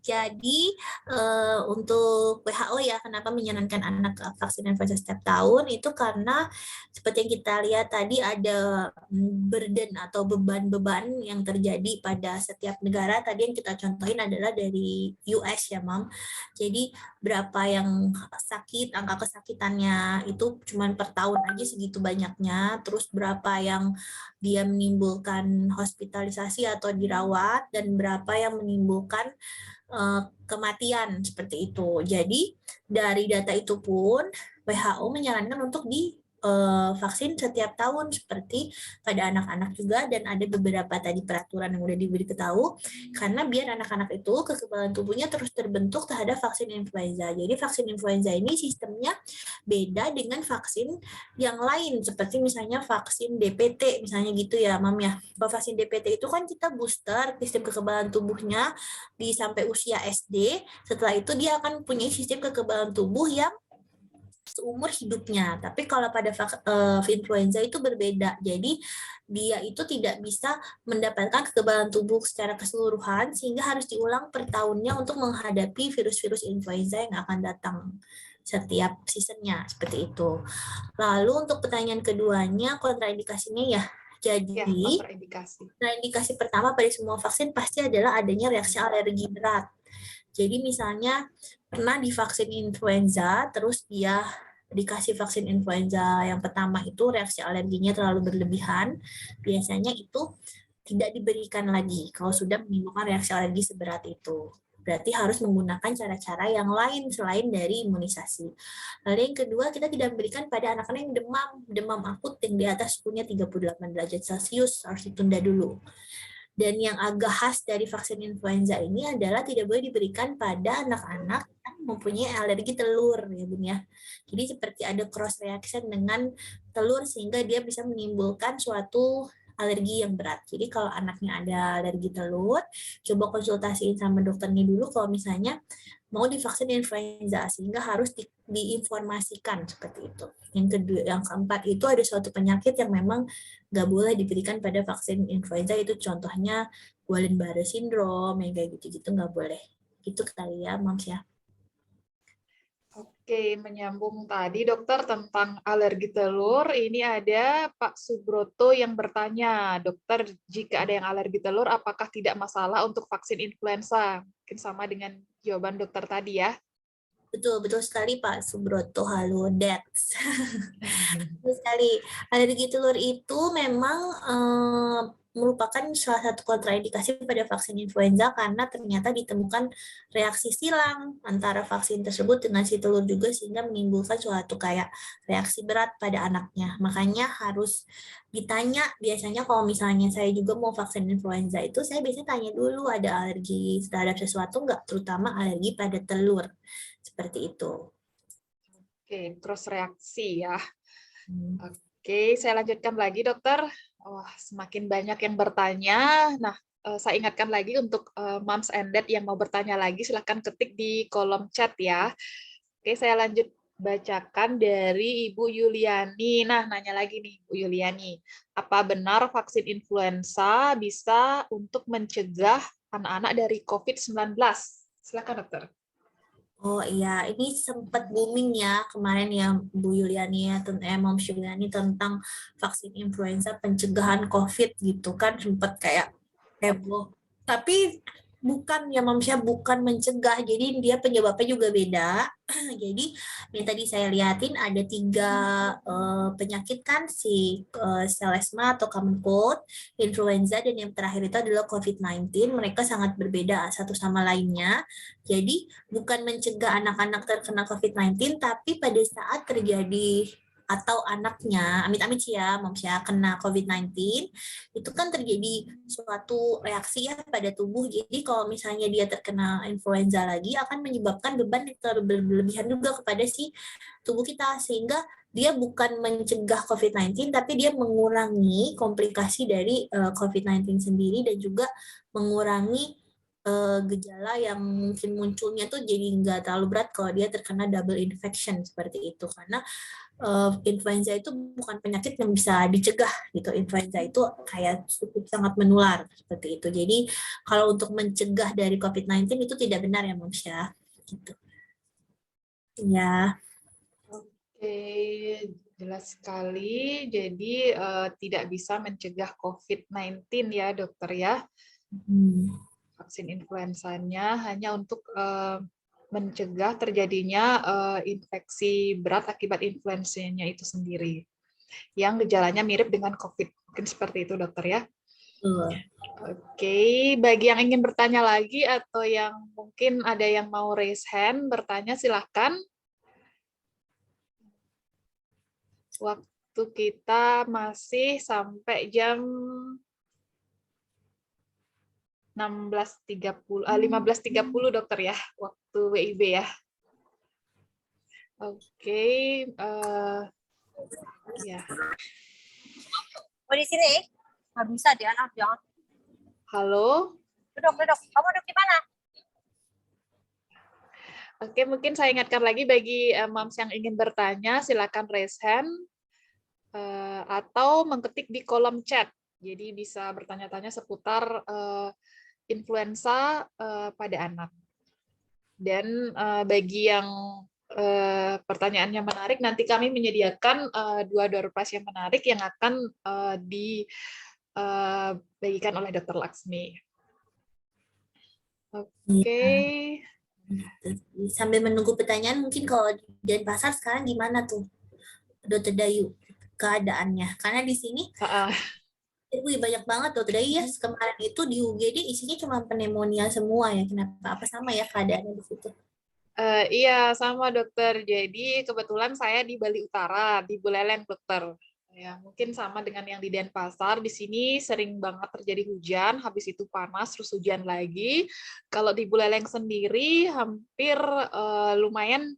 Jadi untuk WHO ya, kenapa menyarankan anak vaksin influenza setiap tahun, itu karena seperti yang kita lihat tadi ada burden atau beban-beban yang terjadi pada setiap negara. Tadi yang kita contohin adalah dari US ya, Mam. Jadi berapa yang sakit, angka kesakitannya itu cuma per tahun aja segitu banyaknya. Terus berapa yang dia menimbulkan hospitalisasi atau dirawat, dan berapa yang menimbulkan kematian, seperti itu. Jadi dari data itu pun WHO menyarankan untuk vaksin setiap tahun, seperti pada anak-anak juga, dan ada beberapa tadi peraturan yang udah diberitahu, karena biar anak-anak itu kekebalan tubuhnya terus terbentuk terhadap vaksin influenza. Jadi vaksin influenza ini sistemnya beda dengan vaksin yang lain, seperti misalnya vaksin DPT, misalnya gitu ya, Mam ya. Kalau vaksin DPT itu kan kita booster sistem kekebalan tubuhnya di sampai usia SD, setelah itu dia akan punya sistem kekebalan tubuh yang seumur hidupnya. Tapi kalau pada influenza itu berbeda. Jadi dia itu tidak bisa mendapatkan kekebalan tubuh secara keseluruhan, sehingga harus diulang per tahunnya untuk menghadapi virus-virus influenza yang akan datang setiap seasonnya, seperti itu. Lalu untuk pertanyaan keduanya, kontraindikasinya ya. Jadi, kontraindikasi pertama pada semua vaksin pasti adalah adanya reaksi alergi berat. Jadi misalnya pernah divaksin influenza, terus dia dikasih vaksin influenza yang pertama itu reaksi alerginya terlalu berlebihan, biasanya itu tidak diberikan lagi kalau sudah menimbulkan reaksi alergi seberat itu. Berarti harus menggunakan cara-cara yang lain selain dari imunisasi. Lalu yang kedua, kita tidak memberikan pada anak-anak yang demam akut yang di atas suhunya 38 derajat Celcius, harus ditunda dulu. Dan yang agak khas dari vaksin influenza ini adalah tidak boleh diberikan pada anak-anak yang mempunyai alergi telur, ya Bun ya. Jadi seperti ada cross reaction dengan telur sehingga dia bisa menimbulkan suatu alergi yang berat. Jadi kalau anaknya ada alergi telur, coba konsultasiin sama dokternya dulu kalau misalnya mau divaksin influenza, sehingga harus diinformasikan seperti itu. Yang keempat itu ada suatu penyakit yang memang nggak boleh diberikan pada vaksin influenza, itu contohnya Guillain-Barré syndrome, yang kayak gitu-gitu nggak boleh. Itu kali ya, Mams ya. Oke, menyambung tadi dokter tentang alergi telur, ini ada Pak Subroto yang bertanya, dokter jika ada yang alergi telur, apakah tidak masalah untuk vaksin influenza? Mungkin sama dengan jawaban dokter tadi ya. Betul sekali Pak Subroto, halo Dex. Betul sekali, alergi telur itu memang merupakan salah satu kontraindikasi pada vaksin influenza karena ternyata ditemukan reaksi silang antara vaksin tersebut dengan si telur juga sehingga menimbulkan suatu kayak reaksi berat pada anaknya. Makanya harus ditanya, biasanya kalau misalnya saya juga mau vaksin influenza itu saya biasanya tanya dulu ada alergi terhadap sesuatu nggak, terutama alergi pada telur. Seperti itu. Oke, cross reaksi ya. Oke, saya lanjutkan lagi dokter. Wah, semakin banyak yang bertanya. Nah, saya ingatkan lagi untuk Moms and Dad yang mau bertanya lagi, silahkan ketik di kolom chat ya. Oke, saya lanjut bacakan dari Ibu Yuliani. Nah, nanya lagi nih, Bu Yuliani. Apa benar vaksin influenza bisa untuk mencegah anak-anak dari COVID-19? Silakan dokter. Oh iya, ini sempat booming ya kemarin ya Bu Yuliani ya, Mom Yuliani tentang vaksin influenza pencegahan COVID gitu kan, sempat kayak heboh. Tapi bukan ya Momsya, bukan mencegah, jadi dia penyebabnya juga beda. Jadi yang tadi saya liatin ada 3 penyakit kan, si selesma atau common cold, influenza, dan yang terakhir itu adalah COVID-19. Mereka sangat berbeda satu sama lainnya. Jadi bukan mencegah anak-anak terkena COVID-19, tapi pada saat terjadi atau anaknya, amit-amit sih ya, Momsya, kena COVID-19, itu kan terjadi suatu reaksi ya pada tubuh. Jadi kalau misalnya dia terkena influenza lagi, akan menyebabkan beban yang terlalu berlebihan juga kepada si tubuh kita, sehingga dia bukan mencegah COVID-19, tapi dia mengurangi komplikasi dari COVID-19 sendiri dan juga mengurangi gejala yang mungkin munculnya tuh jadi nggak terlalu berat kalau dia terkena double infection seperti itu, karena influenza itu bukan penyakit yang bisa dicegah gitu. Influenza itu kayak cukup sangat menular seperti itu. Jadi kalau untuk mencegah dari COVID-19 itu tidak benar ya Moms ya. Gitu. Ya. Oke, jelas sekali. Jadi tidak bisa mencegah COVID-19 ya dokter ya. Vaksin influenzanya hanya untuk mencegah terjadinya infeksi berat akibat influenzanya itu sendiri, yang gejalanya mirip dengan COVID. Mungkin seperti itu dokter ya. Oke, bagi yang ingin bertanya lagi atau yang mungkin ada yang mau raise hand bertanya, silahkan. Waktu kita masih sampai jam 15.30 dokter ya, waktu WIB ya. Oke, ya. Oh di sini? Nggak bisa dia, anak jangan. Halo. Duduk. Kamu duduk di mana? Oke, mungkin saya ingatkan lagi bagi moms yang ingin bertanya, silakan raise hand atau mengetik di kolom chat. Jadi bisa bertanya-tanya seputar influenza pada anak. Dan bagi yang pertanyaannya menarik, nanti kami menyediakan 2 door prize yang menarik yang akan dibagikan oleh Dr. Laksmi. Oke. Sambil menunggu pertanyaan, mungkin kalau di Denpasar sekarang gimana tuh, Dr. Dayu, keadaannya? Karena di sini banyak banget Dr. Dayu ya, kemarin itu di UGD isinya cuma pneumonia semua ya. Kenapa? Apa sama ya keadaannya di situ? Iya, sama dokter. Jadi kebetulan saya di Bali Utara, di Buleleng dokter. Ya, mungkin sama dengan yang di Denpasar. Di sini sering banget terjadi hujan, habis itu panas, terus hujan lagi. Kalau di Buleleng sendiri hampir lumayan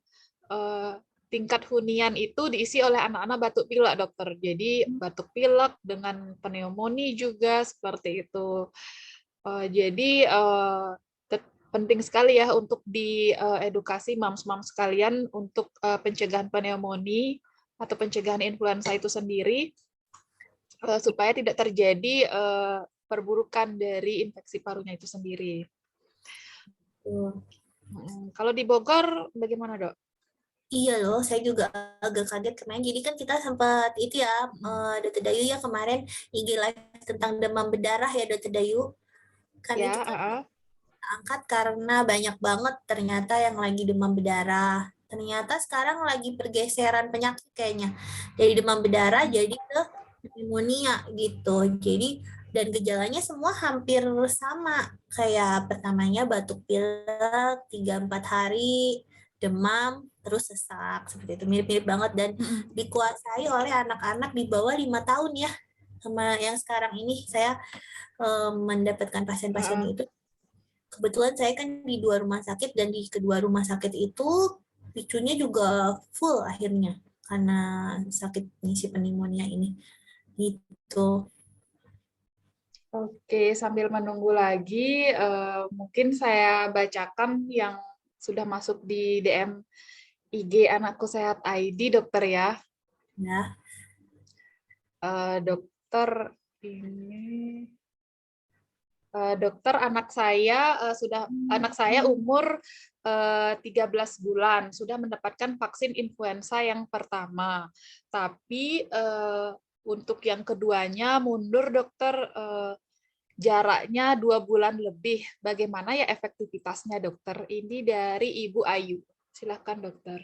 tingkat hunian itu diisi oleh anak-anak batuk pilek dokter. Jadi batuk pilek dengan pneumonia juga seperti itu. Jadi penting sekali ya untuk diedukasi moms-moms sekalian untuk pencegahan pneumonia atau pencegahan influenza itu sendiri supaya tidak terjadi perburukan dari infeksi parunya itu sendiri. Kalau di Bogor bagaimana, Dok? Iya loh, saya juga agak kaget kemarin. Jadi kan kita sempat itu ya, Dr. Dayu ya kemarin IG live tentang demam berdarah ya Dr. Dayu. Kan ya, itu kan angkat karena banyak banget ternyata yang lagi demam berdarah. Ternyata sekarang lagi pergeseran penyakit kayaknya. Dari demam berdarah jadi ke pneumonia gitu. Jadi Dan gejalanya semua hampir sama. Kayak pertamanya batuk pilek 3-4 hari, demam, terus sesak. Seperti itu, mirip-mirip banget. Dan dikuasai oleh anak-anak di bawah 5 tahun ya. Sama yang sekarang ini saya mendapatkan pasien-pasien itu. Kebetulan saya kan di 2 rumah sakit, dan di kedua rumah sakit itu picunya juga full akhirnya. Karena sakit si pneumonia ini. Gitu. Oke, sambil menunggu lagi, mungkin saya bacakan yang sudah masuk di DM IG Anakku Sehat ID, dokter ya. Ya. Dokter ini, dokter anak saya umur 13 bulan sudah mendapatkan vaksin influenza yang pertama, tapi untuk yang keduanya mundur dokter, jaraknya 2 bulan lebih. Bagaimana ya efektivitasnya dokter? Ini dari Ibu Ayu. Silakan dokter.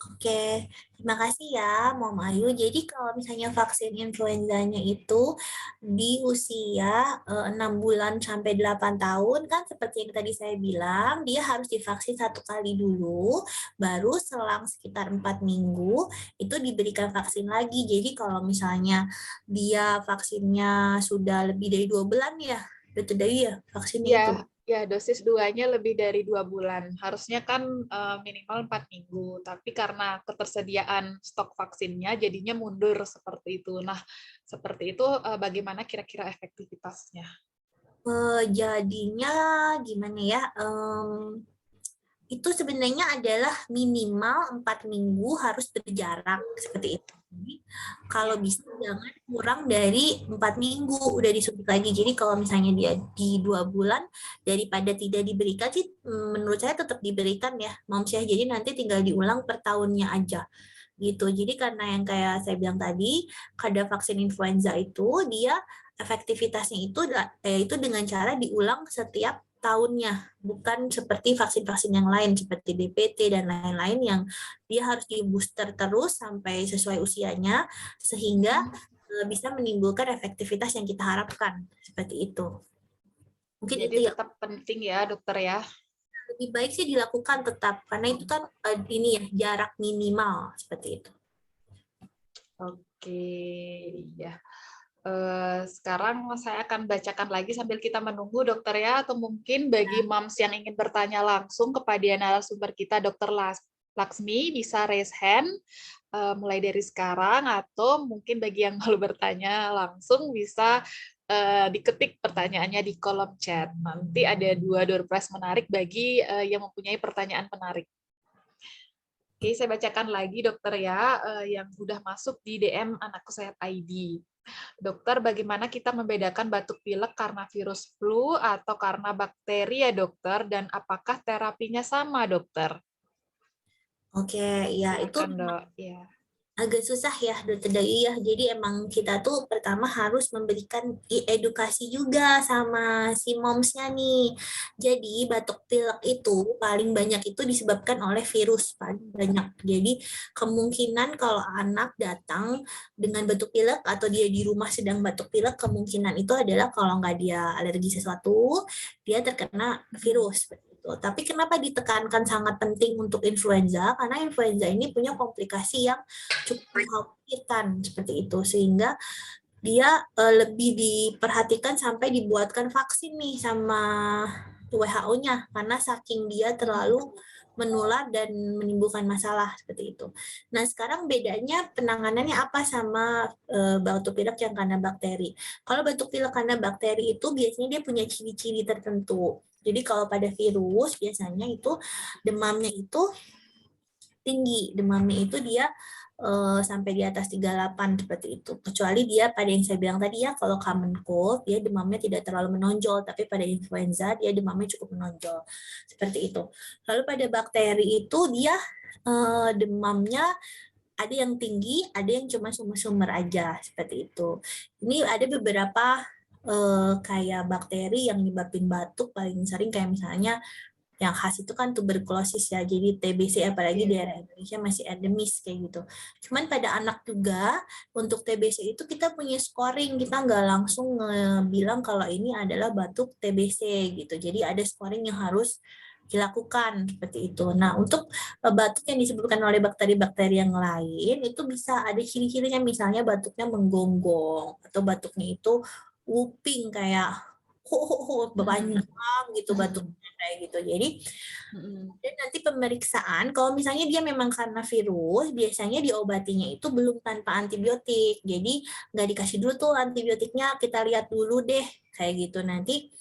Oke, terima kasih ya Mom Ayu. Jadi kalau misalnya vaksin influenzanya itu di usia 6 bulan sampai 8 tahun, kan seperti yang tadi saya bilang, dia harus divaksin 1 kali dulu, baru selang sekitar 4 minggu itu diberikan vaksin lagi. Jadi kalau misalnya dia vaksinnya sudah lebih dari 2 bulan ya, betul dari ya vaksinnya itu. Ya, dosis 2-nya lebih dari 2 bulan. Harusnya kan minimal 4 minggu, tapi karena ketersediaan stok vaksinnya jadinya mundur seperti itu. Nah, seperti itu bagaimana kira-kira efektivitasnya? Jadinya gimana ya? Itu sebenarnya adalah minimal 4 minggu harus berjarak seperti itu. Jadi, kalau bisa jangan kurang dari 4 minggu udah disuntik lagi. Jadi kalau misalnya dia di 2 bulan, daripada tidak diberikan sih, menurut saya tetap diberikan ya, Moms ya. Jadi nanti tinggal diulang per tahunnya aja gitu. Jadi karena yang kayak saya bilang tadi, kada vaksin influenza itu dia efektivitasnya itu dengan cara diulang setiap tahunnya, bukan seperti vaksin-vaksin yang lain seperti DPT dan lain-lain yang dia harus di booster terus sampai sesuai usianya sehingga bisa menimbulkan efektivitas yang kita harapkan seperti itu. Mungkin jadi itu tetap penting ya dokter ya. Lebih baik sih dilakukan tetap karena itu kan ini ya jarak minimal seperti itu. Oke, ya. Sekarang saya akan bacakan lagi sambil kita menunggu dokter ya, atau mungkin bagi moms yang ingin bertanya langsung kepada narasumber kita Dokter Laksmi bisa raise hand mulai dari sekarang, atau mungkin bagi yang malu bertanya langsung bisa diketik pertanyaannya di kolom chat. Nanti ada 2 door prize menarik bagi yang mempunyai pertanyaan menarik. Oke, saya bacakan lagi dokter ya, yang sudah masuk di DM Anakku Sehat ID. Dokter, bagaimana kita membedakan batuk pilek karena virus flu atau karena bakteri ya dokter, dan apakah terapinya sama dokter? Oke, ya itu Silakan, Dok. Ya. agak susah ya dokter Dayu ya. Jadi emang kita tuh pertama harus memberikan edukasi juga sama si momsnya nih. Jadi batuk pilek itu paling banyak itu disebabkan oleh virus paling banyak. Jadi kemungkinan kalau anak datang dengan batuk pilek atau dia di rumah sedang batuk pilek, kemungkinan itu adalah kalau nggak dia alergi sesuatu, dia terkena virus. Tapi kenapa ditekankan sangat penting untuk influenza? Karena influenza ini punya komplikasi yang cukup mengkhawatirkan seperti itu, sehingga dia lebih diperhatikan sampai dibuatkan vaksin nih sama WHO-nya karena saking dia terlalu menular dan menimbulkan masalah seperti itu. Nah, sekarang bedanya penanganannya apa sama batuk pilek yang karena bakteri? Kalau batuk pilek karena bakteri itu biasanya dia punya ciri-ciri tertentu. Jadi kalau pada virus biasanya itu demamnya itu tinggi. Demamnya itu dia sampai di atas 38 seperti itu. Kecuali dia pada yang saya bilang tadi ya, kalau common cold dia demamnya tidak terlalu menonjol, tapi pada influenza dia demamnya cukup menonjol. Seperti itu. Lalu pada bakteri itu dia demamnya ada yang tinggi, ada yang cuma sumber-sumber aja seperti itu. Ini ada beberapa kayak bakteri yang nyebabin batuk paling sering kayak misalnya Yang khas itu kan tuberkulosis ya, jadi TBC apalagi di daerah Indonesia masih endemis kayak gitu. Cuman pada anak juga untuk TBC itu kita punya scoring, kita nggak langsung bilang kalau ini adalah batuk TBC gitu. Jadi ada scoring yang harus dilakukan seperti itu. Nah, untuk batuk yang disebabkan oleh bakteri-bakteri yang lain itu bisa ada ciri-cirinya, misalnya batuknya menggonggong atau batuknya itu whooping kayak panjang gitu batuknya kayak gitu. Jadi dan nanti pemeriksaan kalau misalnya dia memang karena virus, biasanya diobatinya itu belum tanpa antibiotik. Jadi nggak dikasih dulu tuh antibiotiknya, kita lihat dulu deh kayak gitu. Nanti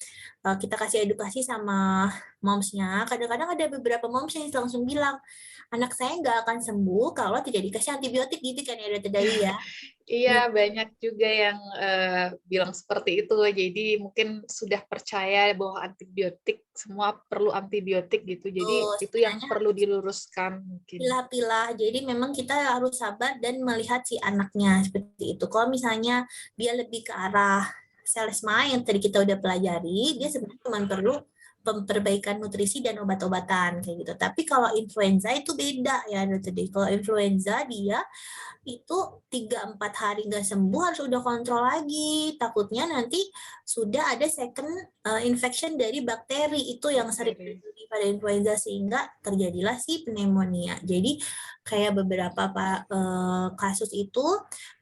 kita kasih edukasi sama momsnya. Kadang-kadang ada beberapa moms yang langsung bilang, anak saya nggak akan sembuh kalau tidak dikasih antibiotik gitu kan ya Dokter Dawi ya. Iya, banyak juga yang bilang seperti itu. Jadi mungkin sudah percaya bahwa antibiotik, semua perlu antibiotik gitu. Jadi itu yang perlu diluruskan mungkin. Pilah-pilah. Jadi memang kita harus sabar dan melihat si anaknya seperti itu. Kalau misalnya dia lebih ke arah selesma yang tadi kita udah pelajari, dia sebenarnya cuma perlu perbaikan nutrisi dan obat-obatan kayak gitu. Tapi kalau influenza itu beda ya Dokter. Kalau influenza dia itu 3-4 hari nggak sembuh harus udah kontrol lagi. Takutnya nanti sudah ada second infection dari bakteri itu yang sering terjadi pada influenza sehingga terjadilah si pneumonia. Jadi kayak beberapa kasus itu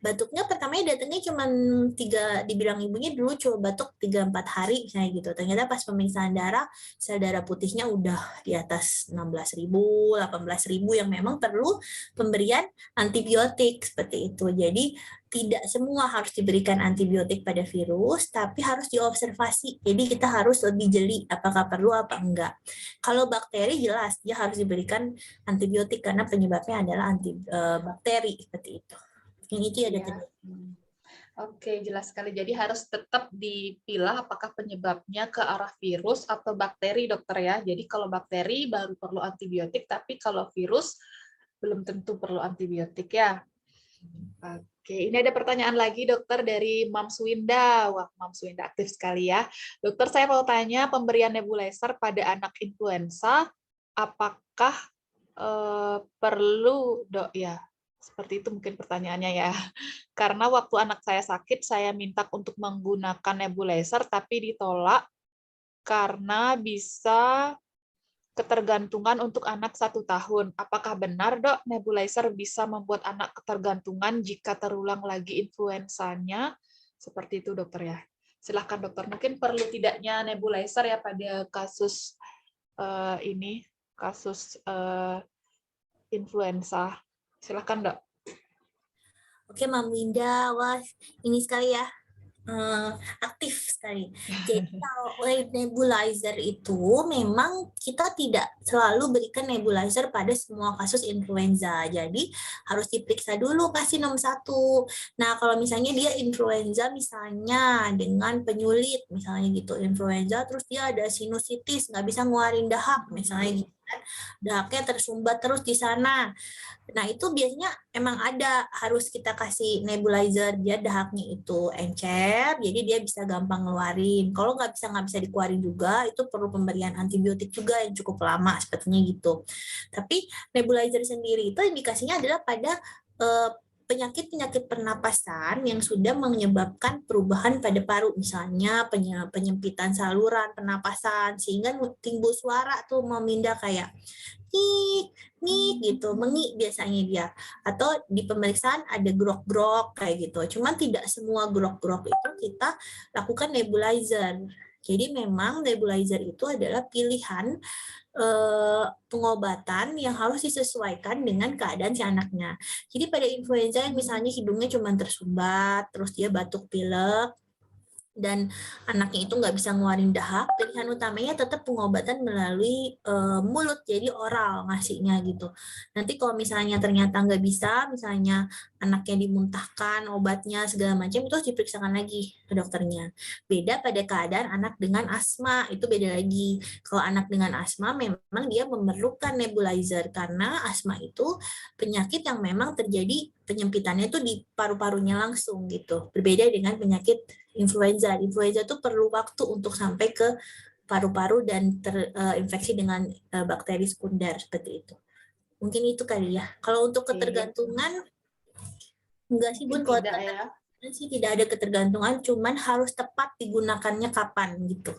batuknya pertamanya datangnya cuma 3, dibilang ibunya dulu coba batuk 3-4 hari misalnya gitu. Ternyata pas pemeriksaan darah, sel darah putihnya udah di atas 16.000, 18.000 yang memang perlu pemberian antibiotik seperti itu. Jadi tidak semua harus diberikan antibiotik pada virus, tapi harus diobservasi. Jadi kita harus lebih jeli apakah perlu apa enggak. Kalau bakteri jelas dia harus diberikan antibiotik karena penyebabnya adalah bakteri seperti itu. Yang itu ya Dokter. Oke, jelas sekali. Jadi harus tetap dipilah apakah penyebabnya ke arah virus atau bakteri, Dokter ya. Jadi kalau bakteri baru perlu antibiotik, tapi kalau virus belum tentu perlu antibiotik ya. Oke, ini ada pertanyaan lagi Dokter dari Mams Winda. Wah, Mams Winda aktif sekali ya. Dokter, saya mau tanya pemberian nebulizer pada anak influenza, apakah perlu, Dok? Ya, seperti itu mungkin pertanyaannya ya. Karena waktu anak saya sakit, saya minta untuk menggunakan nebulizer, tapi ditolak karena bisa ketergantungan untuk anak 1 tahun. Apakah benar, Dok, nebulizer bisa membuat anak ketergantungan jika terulang lagi influensanya? Seperti itu, Dokter ya. Silahkan, Dokter. Mungkin perlu tidaknya nebulizer ya pada kasus ini, kasus influenza. Silahkan, Dok. Oke, Mam Winda, wah ini sekali ya. Aktif sekali. Jadi kalau nebulizer itu memang kita tidak selalu berikan nebulizer pada semua kasus influenza. Jadi harus diperiksa dulu pasti nomor 1. Nah kalau misalnya dia influenza misalnya dengan penyulit misalnya gitu, influenza terus dia ada sinusitis nggak bisa ngeluarin dahak misalnya gitu kan, dahaknya tersumbat terus di sana. Nah, itu biasanya emang ada, harus kita kasih nebulizer, dia dahaknya itu encer, jadi dia bisa gampang ngeluarin. Kalau nggak bisa dikeluarin juga, itu perlu pemberian antibiotik juga yang cukup lama, sepertinya gitu. Tapi nebulizer sendiri itu indikasinya adalah pada penyakit-penyakit pernapasan yang sudah menyebabkan perubahan pada paru, misalnya penyempitan saluran pernapasan, sehingga timbul suara tuh memindah kayak nih gitu, mengi biasanya dia, atau di pemeriksaan ada grok-grok kayak gitu. Cuman tidak semua grok-grok itu kita lakukan nebulizer. Jadi memang nebulizer itu adalah pilihan pengobatan yang harus disesuaikan dengan keadaan si anaknya. Jadi pada influenza yang misalnya hidungnya cuma tersumbat, terus dia batuk pilek, dan anaknya itu nggak bisa ngeluarin dahak, pilihan utamanya tetap pengobatan melalui mulut, jadi oral ngasihnya gitu. Nanti kalau misalnya ternyata nggak bisa, misalnya anaknya dimuntahkan obatnya segala macam, itu harus diperiksakan lagi ke dokternya. Beda pada keadaan anak dengan asma, itu beda lagi. Kalau anak dengan asma memang dia memerlukan nebulizer karena asma itu penyakit yang memang terjadi penyempitannya itu di paru-parunya langsung gitu. Berbeda dengan penyakit influenza. Influenza itu perlu waktu untuk sampai ke paru-paru dan terinfeksi dengan bakteri sekunder seperti itu. Mungkin itu kali ya. Kalau untuk ketergantungan, enggak sih Bun, kalau tidak ya. sih tidak ada ketergantungan, cuman harus tepat digunakannya kapan gitu.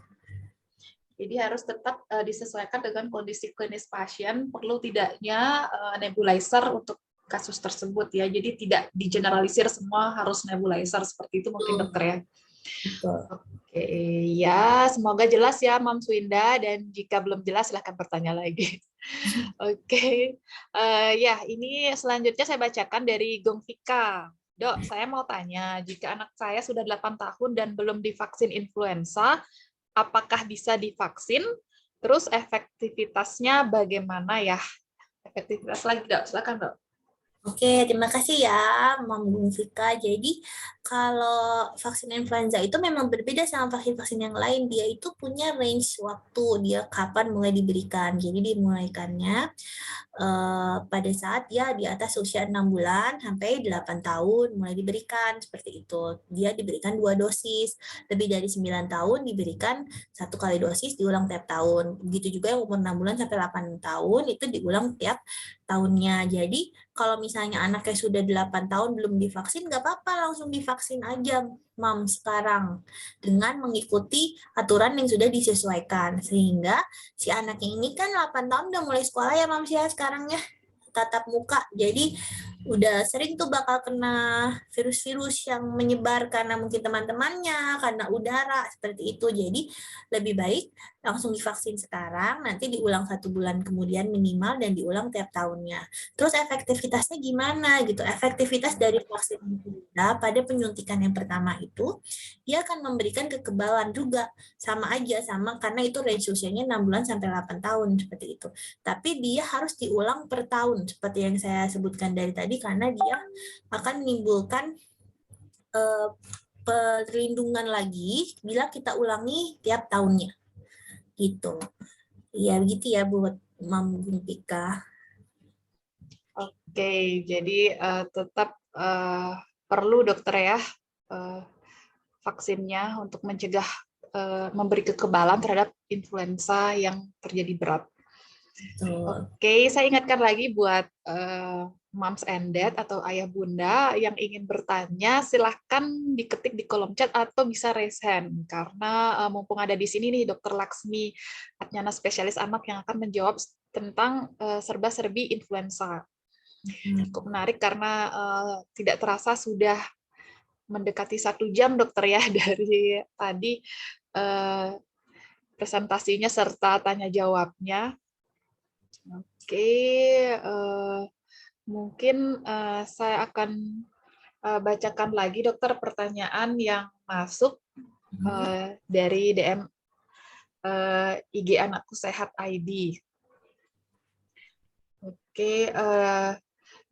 Jadi harus tetap disesuaikan dengan kondisi klinis pasien, perlu tidaknya nebulizer untuk kasus tersebut ya. Jadi tidak digeneralisir semua harus nebulizer seperti itu mungkin dokter ya. Oke, ya semoga jelas ya Mam Swinda, dan jika belum jelas silahkan bertanya lagi. Oke, ya ini selanjutnya saya bacakan dari Gong Vika. Dok, saya mau tanya, jika anak saya sudah 8 tahun dan belum divaksin influenza, apakah bisa divaksin? Terus efektivitasnya bagaimana ya? Efektivitas lagi, Dok. Silakan, Dok. Oke, terima kasih ya, Mam Vika. Jadi, kalau vaksin influenza itu memang berbeda sama vaksin-vaksin yang lain. Dia itu punya range waktu, dia kapan mulai diberikan. Jadi, dimulaikannya pada saat dia di atas usia 6 bulan sampai 8 tahun mulai diberikan, seperti itu. Dia diberikan 2 dosis. Lebih dari 9 tahun diberikan 1 kali dosis, diulang tiap tahun. Begitu juga yang umur 6 bulan sampai 8 tahun, itu diulang tiap tahunnya. Jadi, kalau misalnya anaknya sudah 8 tahun belum divaksin, nggak apa-apa, langsung divaksin aja, Mam, sekarang. Dengan mengikuti aturan yang sudah disesuaikan. Sehingga si anaknya ini kan 8 tahun udah mulai sekolah ya, Mam, ya sekarang ya. Tatap muka. Jadi, udah sering tuh bakal kena virus-virus yang menyebar karena mungkin teman-temannya, karena udara, seperti itu. Jadi, lebih baik langsung divaksin sekarang, nanti diulang 1 bulan kemudian minimal, dan diulang tiap tahunnya. Terus efektivitasnya gimana gitu? Efektivitas dari vaksin influenza pada penyuntikan yang pertama itu, dia akan memberikan kekebalan juga, sama aja, sama karena itu range usianya 6 bulan sampai 8 tahun, seperti itu. Tapi dia harus diulang per tahun, seperti yang saya sebutkan dari tadi, karena dia akan menimbulkan perlindungan lagi bila kita ulangi tiap tahunnya. Gitu. Ya begitu ya buat Mam Guntika. Oke, jadi tetap perlu dokter ya vaksinnya untuk mencegah memberi kekebalan terhadap influenza yang terjadi berat. Oke, saya ingatkan lagi buat moms and dad atau ayah bunda yang ingin bertanya, silahkan diketik di kolom chat atau bisa raise hand, karena mumpung ada di sini nih Dr. Laksmi Atnyana, spesialis anak yang akan menjawab tentang serba-serbi influenza. Cukup menarik karena tidak terasa sudah mendekati 1 jam dokter ya dari tadi presentasinya serta tanya jawabnya. Oke, mungkin saya akan bacakan lagi dokter pertanyaan yang masuk dari DM IG Anakku Sehat ID. Oke,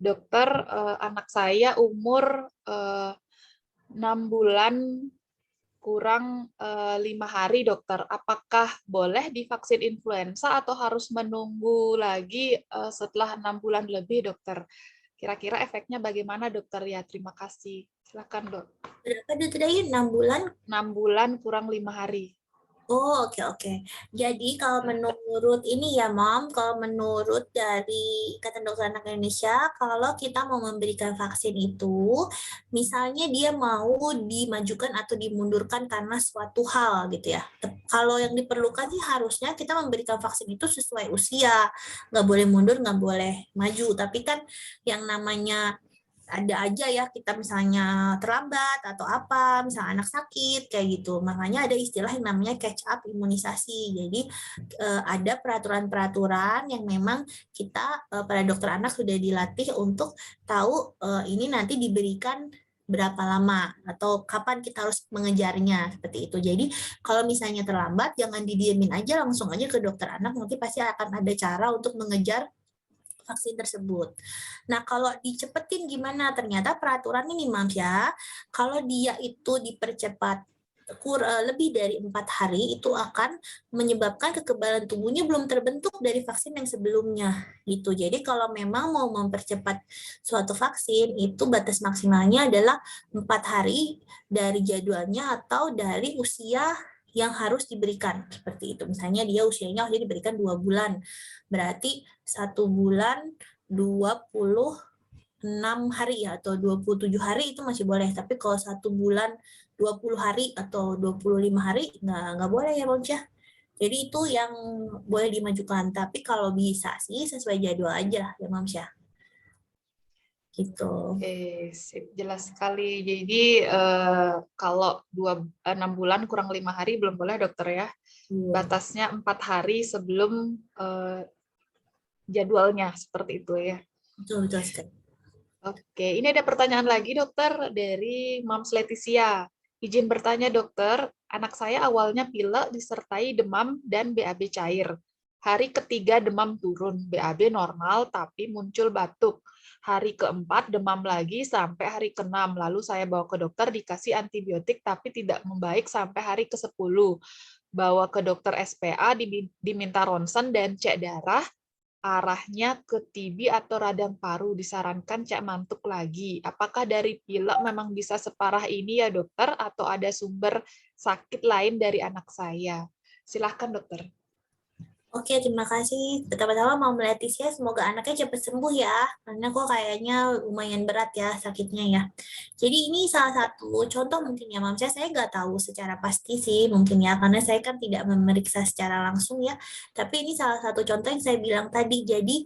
dokter, anak saya umur 6 bulan kurang 5 hari, dokter. Apakah boleh divaksin influenza atau harus menunggu lagi setelah 6 bulan lebih, dokter? Kira-kira efeknya bagaimana, dokter? Ya, terima kasih. Silakan, dok. Berapa dia tadi? 6 bulan? 6 bulan kurang 5 hari. Oh, oke. Jadi kalau menurut ini ya, Mom, kalau menurut dari Ikatan Dokter Anak Indonesia, kalau kita mau memberikan vaksin itu, misalnya dia mau dimajukan atau dimundurkan karena suatu hal gitu ya. Kalau yang diperlukan sih harusnya kita memberikan vaksin itu sesuai usia. Nggak boleh mundur, nggak boleh maju. Tapi kan yang namanya ada aja ya kita misalnya terlambat atau apa, misalnya anak sakit kayak gitu. Makanya ada istilah yang namanya catch up imunisasi. Jadi ada peraturan-peraturan yang memang kita para dokter anak sudah dilatih untuk tahu ini nanti diberikan berapa lama atau kapan kita harus mengejarnya, seperti itu. Jadi kalau misalnya terlambat jangan didiemin aja, langsung aja ke dokter anak, nanti pasti akan ada cara untuk mengejar vaksin tersebut. Nah, kalau dicepetin gimana? Ternyata peraturan ini, Mams ya, kalau dia itu dipercepat lebih dari 4 hari, itu akan menyebabkan kekebalan tubuhnya belum terbentuk dari vaksin yang sebelumnya. Gitu. Jadi kalau memang mau mempercepat suatu vaksin, itu batas maksimalnya adalah 4 hari dari jadwalnya atau dari usia yang harus diberikan seperti itu. Misalnya dia usianya harus diberikan 2 bulan. Berarti 1 bulan 26 hari ya, atau 27 hari itu masih boleh. Tapi kalau 1 bulan 20 hari atau 25 hari nggak boleh ya Bang Syah. Jadi itu yang boleh dimajukan. Tapi kalau bisa sih sesuai jadwal aja ya Mam Syah. Gitu. Oke, sip. Jelas sekali. Jadi kalau 6 bulan kurang 5 hari belum boleh dokter ya. Batasnya 4 hari sebelum jadwalnya, seperti itu ya. Betul sekali. Oke, ini ada pertanyaan lagi dokter dari Mams Leticia. Izin bertanya dokter, anak saya awalnya pilek disertai demam dan BAB cair. Hari ketiga demam turun, BAB normal tapi muncul batuk. Hari keempat demam lagi sampai hari ke-6. Lalu saya bawa ke dokter dikasih antibiotik tapi tidak membaik sampai hari ke-10. Bawa ke dokter SPA diminta ronsen dan cek darah. Arahnya ke TB atau radang paru, disarankan cek mantuk lagi. Apakah dari pilek memang bisa separah ini ya dokter, atau ada sumber sakit lain dari anak saya? Silahkan dokter. Oke, terima kasih. Pertama-tama mau Leticia, semoga anaknya cepat sembuh ya. Karena kok kayaknya lumayan berat ya sakitnya ya. Jadi ini salah satu contoh mungkin ya, Mam. Saya nggak tahu secara pasti sih mungkin ya, karena saya kan tidak memeriksa secara langsung ya. Tapi ini salah satu contoh yang saya bilang tadi. Jadi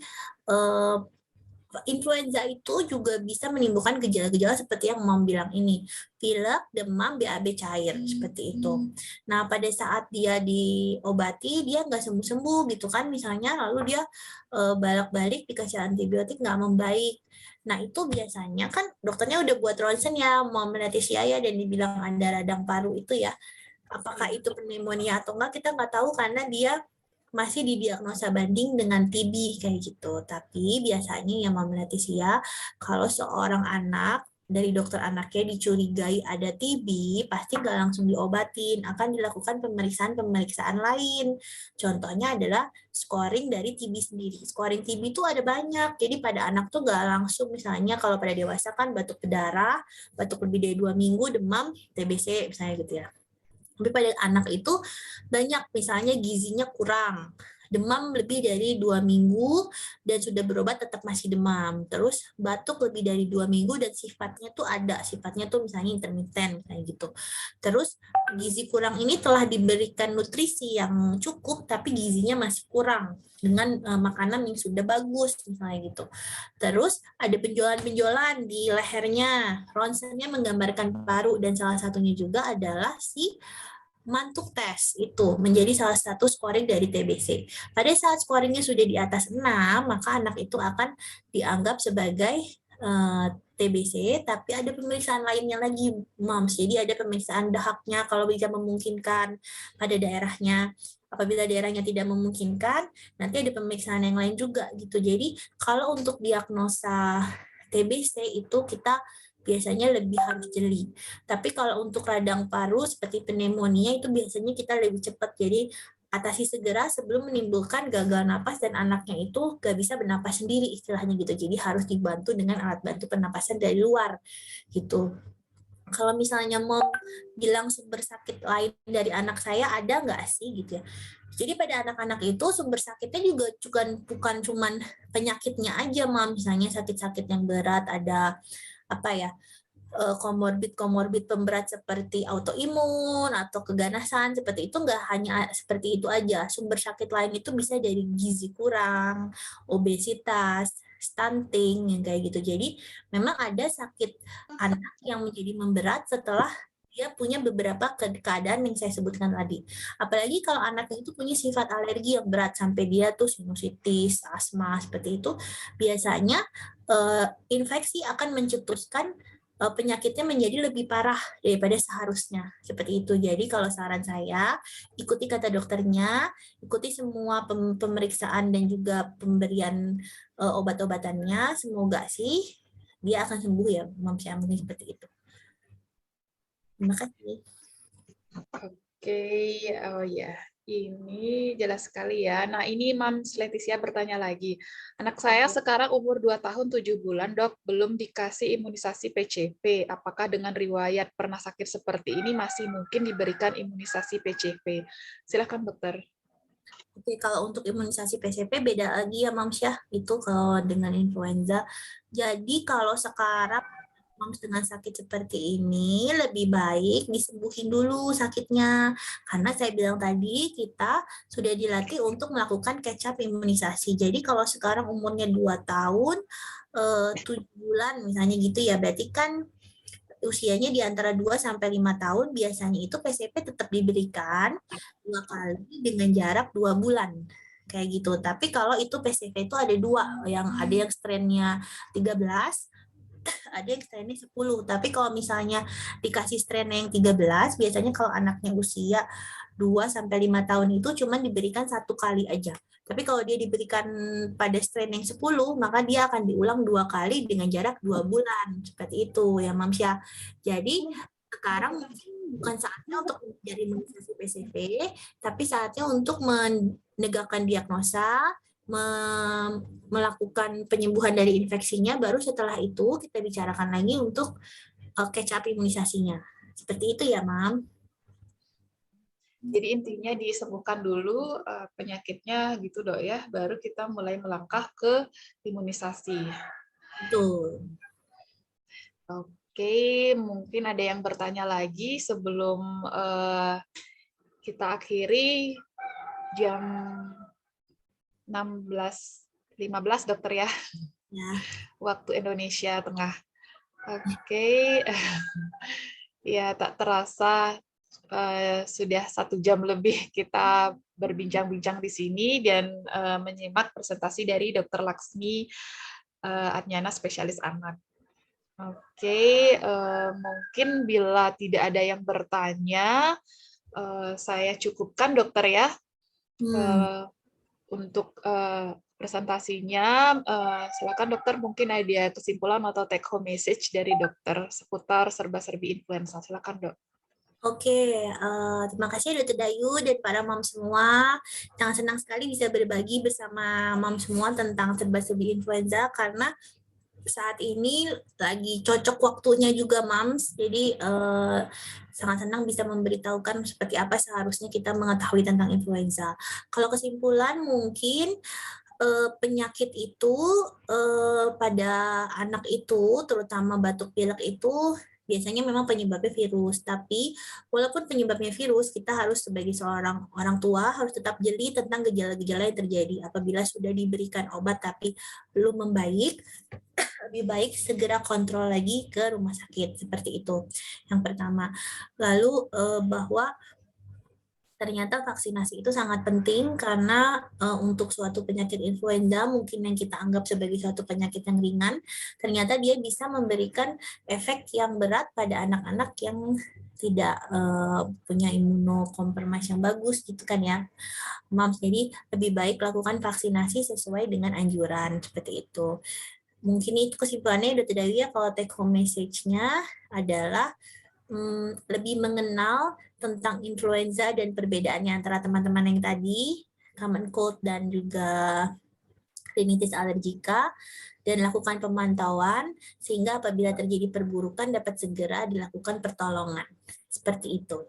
influenza itu juga bisa menimbulkan gejala-gejala seperti yang Mam bilang ini. Pilek, demam, BAB cair, seperti itu. Nah, pada saat dia diobati, dia nggak sembuh-sembuh gitu kan, misalnya, lalu dia balik-balik dikasih antibiotik nggak membaik. Nah, itu biasanya kan dokternya udah buat ronsen ya, Mam Leticia ya, dan dibilang ada radang paru itu ya. Apakah itu pneumonia atau enggak, kita nggak tahu karena dia masih didiagnosa banding dengan TB kayak gitu. Tapi biasanya yang Mama Leticia, kalau seorang anak dari dokter anaknya dicurigai ada TB, pasti nggak langsung diobatin, akan dilakukan pemeriksaan-pemeriksaan lain. Contohnya adalah scoring dari TB sendiri. Scoring TB itu ada banyak, jadi pada anak tuh nggak langsung, misalnya kalau pada dewasa kan batuk berdarah, batuk lebih dari 2 minggu, demam, TBC misalnya gitu ya. Tapi pada anak itu banyak, misalnya gizinya kurang, demam lebih dari 2 minggu dan sudah berobat tetap masih demam, terus batuk lebih dari 2 minggu dan sifatnya tuh sifatnya tuh misalnya intermiten kayak gitu. Terus gizi kurang ini telah diberikan nutrisi yang cukup tapi gizinya masih kurang dengan makanan yang sudah bagus misalnya gitu. Terus ada benjolan-benjolan di lehernya, ronsennya menggambarkan paru, dan salah satunya juga adalah si mantuk tes itu menjadi salah satu scoring dari TBC. Pada saat scoringnya sudah di atas 6, maka anak itu akan dianggap sebagai TBC, tapi ada pemeriksaan lainnya lagi, Moms. Jadi ada pemeriksaan dahaknya kalau bisa memungkinkan pada daerahnya. Apabila daerahnya tidak memungkinkan, nanti ada pemeriksaan yang lain juga gitu. Jadi kalau untuk diagnosa TBC itu kita biasanya lebih harus jeli. Tapi kalau untuk radang paru seperti pneumonia itu biasanya kita lebih cepat. Jadi atasi segera sebelum menimbulkan gagal napas dan anaknya itu gak bisa bernapas sendiri istilahnya gitu. Jadi harus dibantu dengan alat bantu pernapasan dari luar gitu. Kalau misalnya mau bilang sumber sakit lain dari anak saya ada nggak sih gitu ya. Jadi pada anak-anak itu sumber sakitnya juga bukan cuman penyakitnya aja, Mam. Misalnya sakit-sakit yang berat, ada apa ya, komorbid pemberat seperti autoimun atau keganasan, seperti itu nggak hanya seperti itu aja. Sumber sakit lain itu bisa dari gizi kurang, obesitas, stunting, yang kayak gitu. Jadi memang ada sakit anak yang menjadi memberat setelah dia punya beberapa keadaan yang saya sebutkan tadi. Apalagi kalau anaknya itu punya sifat alergi yang berat sampai dia tuh sinusitis, asma, seperti itu, biasanya infeksi akan mencetuskan penyakitnya menjadi lebih parah daripada seharusnya. Seperti itu. Jadi kalau saran saya, ikuti kata dokternya, ikuti semua pemeriksaan dan juga pemberian obat-obatannya. Semoga sih dia akan sembuh ya, Mamsya, mungkin seperti itu. Terima kasih. Oke, oh ya. Ini jelas sekali ya. Nah, ini Mams Leticia bertanya lagi. Anak saya sekarang umur 2 tahun 7 bulan, Dok, belum dikasih imunisasi PCV. Apakah dengan riwayat pernah sakit seperti ini masih mungkin diberikan imunisasi PCV? Silakan, Dokter. Oke, kalau untuk imunisasi PCV beda lagi ya, Mams ya. Itu kalau dengan influenza. Jadi kalau sekarang Mams dengan sakit seperti ini lebih baik disembuhin dulu sakitnya, karena saya bilang tadi kita sudah dilatih untuk melakukan catch up imunisasi. Jadi kalau sekarang umurnya 2 tahun 7 bulan misalnya gitu ya, berarti kan usianya di antara 2 sampai 5 tahun biasanya itu PCV tetap diberikan 2 kali dengan jarak 2 bulan kayak gitu. Tapi kalau itu PCV itu ada 2, ada yang strainnya 13, ada yang strainnya 10. Tapi kalau misalnya dikasih strain yang 13, biasanya kalau anaknya usia 2 sampai 5 tahun itu cuma diberikan 1 kali aja. Tapi kalau dia diberikan pada strain yang 10, maka dia akan diulang 2 kali dengan jarak 2 bulan. Seperti itu ya, Mams ya. Jadi sekarang mungkin bukan saatnya untuk mencari imunisasi PCV, tapi saatnya untuk menegakkan diagnosa, melakukan penyembuhan dari infeksinya, baru setelah itu kita bicarakan lagi untuk catch up imunisasinya. Seperti itu ya, Mam. Jadi intinya disembuhkan dulu penyakitnya gitu, Dok ya, baru kita mulai melangkah ke imunisasi. Betul. Oke, mungkin ada yang bertanya lagi sebelum kita akhiri jam 16.15, Dokter ya. Ya. Waktu Indonesia Tengah. Oke. Ya, tak terasa sudah 1 jam lebih kita berbincang-bincang di sini dan menyimak presentasi dari Dr. Laksmi Adnyana, spesialis anak. Oke, mungkin bila tidak ada yang bertanya, saya cukupkan, Dokter ya. Untuk presentasinya, silakan Dokter, mungkin ada kesimpulan atau take home message dari Dokter seputar serba-serbi influenza. Silakan, Dok. Oke, terima kasih Dr. Dayu dan para mom semua. Sangat senang sekali bisa berbagi bersama mom semua tentang serba-serbi influenza, karena saat ini lagi cocok waktunya juga, Mams. Jadi sangat senang bisa memberitahukan seperti apa seharusnya kita mengetahui tentang influenza. Kalau kesimpulan mungkin penyakit itu pada anak itu, terutama batuk pilek itu biasanya memang penyebabnya virus, tapi walaupun penyebabnya virus, kita harus sebagai seorang orang tua harus tetap jeli tentang gejala-gejala yang terjadi. Apabila sudah diberikan obat tapi belum membaik, lebih baik segera kontrol lagi ke rumah sakit. Seperti itu yang pertama. Lalu bahwa ternyata vaksinasi itu sangat penting karena untuk suatu penyakit influenza mungkin yang kita anggap sebagai suatu penyakit yang ringan, ternyata dia bisa memberikan efek yang berat pada anak-anak yang tidak punya imunokompromis yang bagus gitu kan ya, Mams. Jadi lebih baik lakukan vaksinasi sesuai dengan anjuran seperti itu. Mungkin itu kesimpulannya Dr. Dayu ya. Kalau take home message-nya adalah lebih mengenal tentang influenza dan perbedaannya antara teman-teman yang tadi, common cold dan juga rinitis alergika, dan lakukan pemantauan sehingga apabila terjadi perburukan dapat segera dilakukan pertolongan. Seperti itu.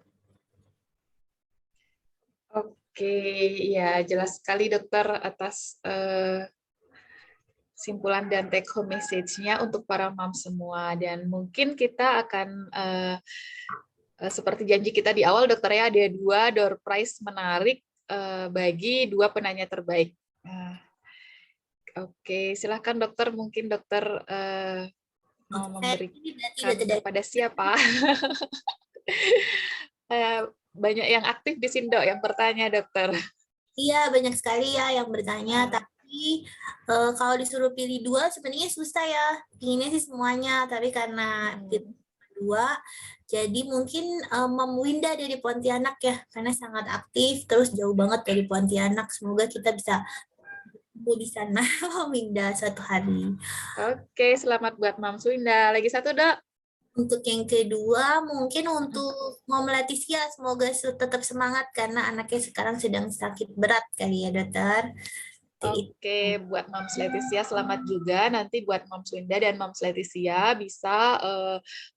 Oke, ya jelas sekali Dokter atas kesimpulan dan take home message-nya untuk para mom semua. Dan mungkin kita akan seperti janji kita di awal, Dokter ya, ada 2 door prize menarik bagi 2 penanya terbaik. Oke, silahkan Dokter. Mungkin Dokter mau memberikan kepada siapa? Banyak yang aktif di sini, Dok, yang bertanya, Dokter. Iya, banyak sekali ya yang bertanya. Tapi kalau disuruh pilih 2, sebenarnya susah ya. Pinginnya sih semuanya, tapi karena 2, jadi mungkin Mam Winda dari Pontianak ya, karena sangat aktif, terus jauh banget dari Pontianak. Semoga kita bisa di sana, Mam Winda, suatu hari. Oke, selamat buat Mam Winda. Lagi 1, Dok. Untuk yang kedua, mungkin untuk Mom Leticia, semoga tetap semangat karena anaknya sekarang sedang sakit berat kali ya, dokter. Oke, buat Moms Leticia selamat juga. Nanti buat Moms Winda dan Moms Leticia bisa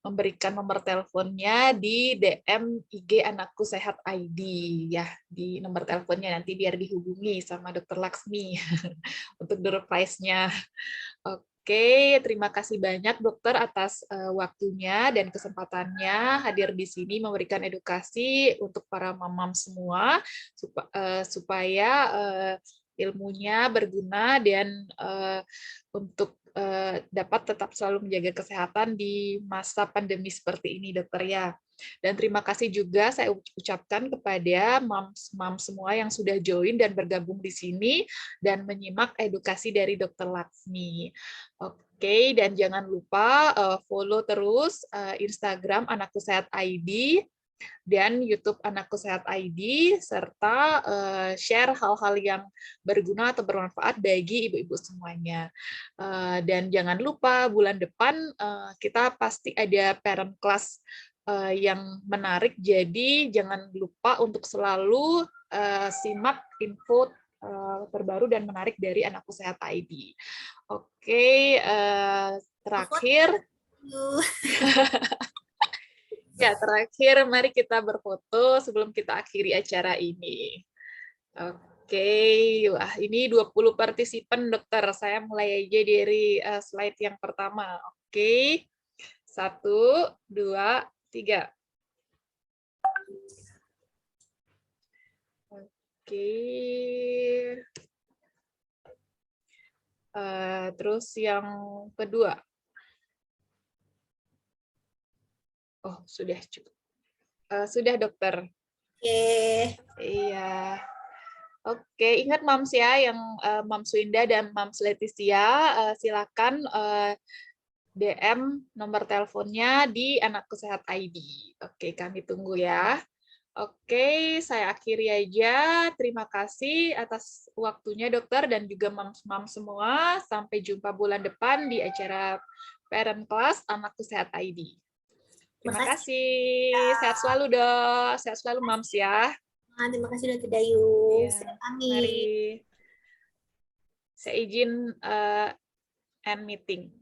memberikan nomor teleponnya di DM IG Anakku Sehat ID ya, di nomor teleponnya nanti biar dihubungi sama Dokter Laksmi untuk door prize-nya. Oke, terima kasih banyak dokter atas waktunya dan kesempatannya hadir di sini memberikan edukasi untuk para mamam semua supaya ilmunya berguna dan untuk dapat tetap selalu menjaga kesehatan di masa pandemi seperti ini, dokter ya. Dan terima kasih juga saya ucapkan kepada mam semua yang sudah join dan bergabung di sini dan menyimak edukasi dari Dr. Laksmi. Oke, dan jangan lupa follow terus Instagram Anakku Sehat ID dan YouTube Anakku Sehat ID, serta share hal-hal yang berguna atau bermanfaat bagi ibu-ibu semuanya. Dan jangan lupa bulan depan kita pasti ada parent class yang menarik, jadi jangan lupa untuk selalu simak info terbaru dan menarik dari Anakku Sehat ID. Oke, terakhir. Ya, terakhir mari kita berfoto sebelum kita akhiri acara ini. Oke, wah ini 20 partisipan dokter. Saya mulai aja dari slide yang pertama. Oke, 1, 2, 3. Oke. Terus yang kedua. Oh, sudah cukup. Sudah dokter. Oke. Iya. Oke, ingat Mams ya, yang Mams Winda dan Mams Leticia, silakan DM nomor teleponnya di Anakku Sehat ID. Oke, kami tunggu ya. Oke, saya akhiri aja. Terima kasih atas waktunya dokter dan juga Mams semua. Sampai jumpa bulan depan di acara Parent Class Anakku Sehat ID. Terima kasih. Sehat selalu, Dok. Sehat selalu, Mams ya. Terima kasih, Dr. Dayu. Ya, mari. Saya izin end meeting.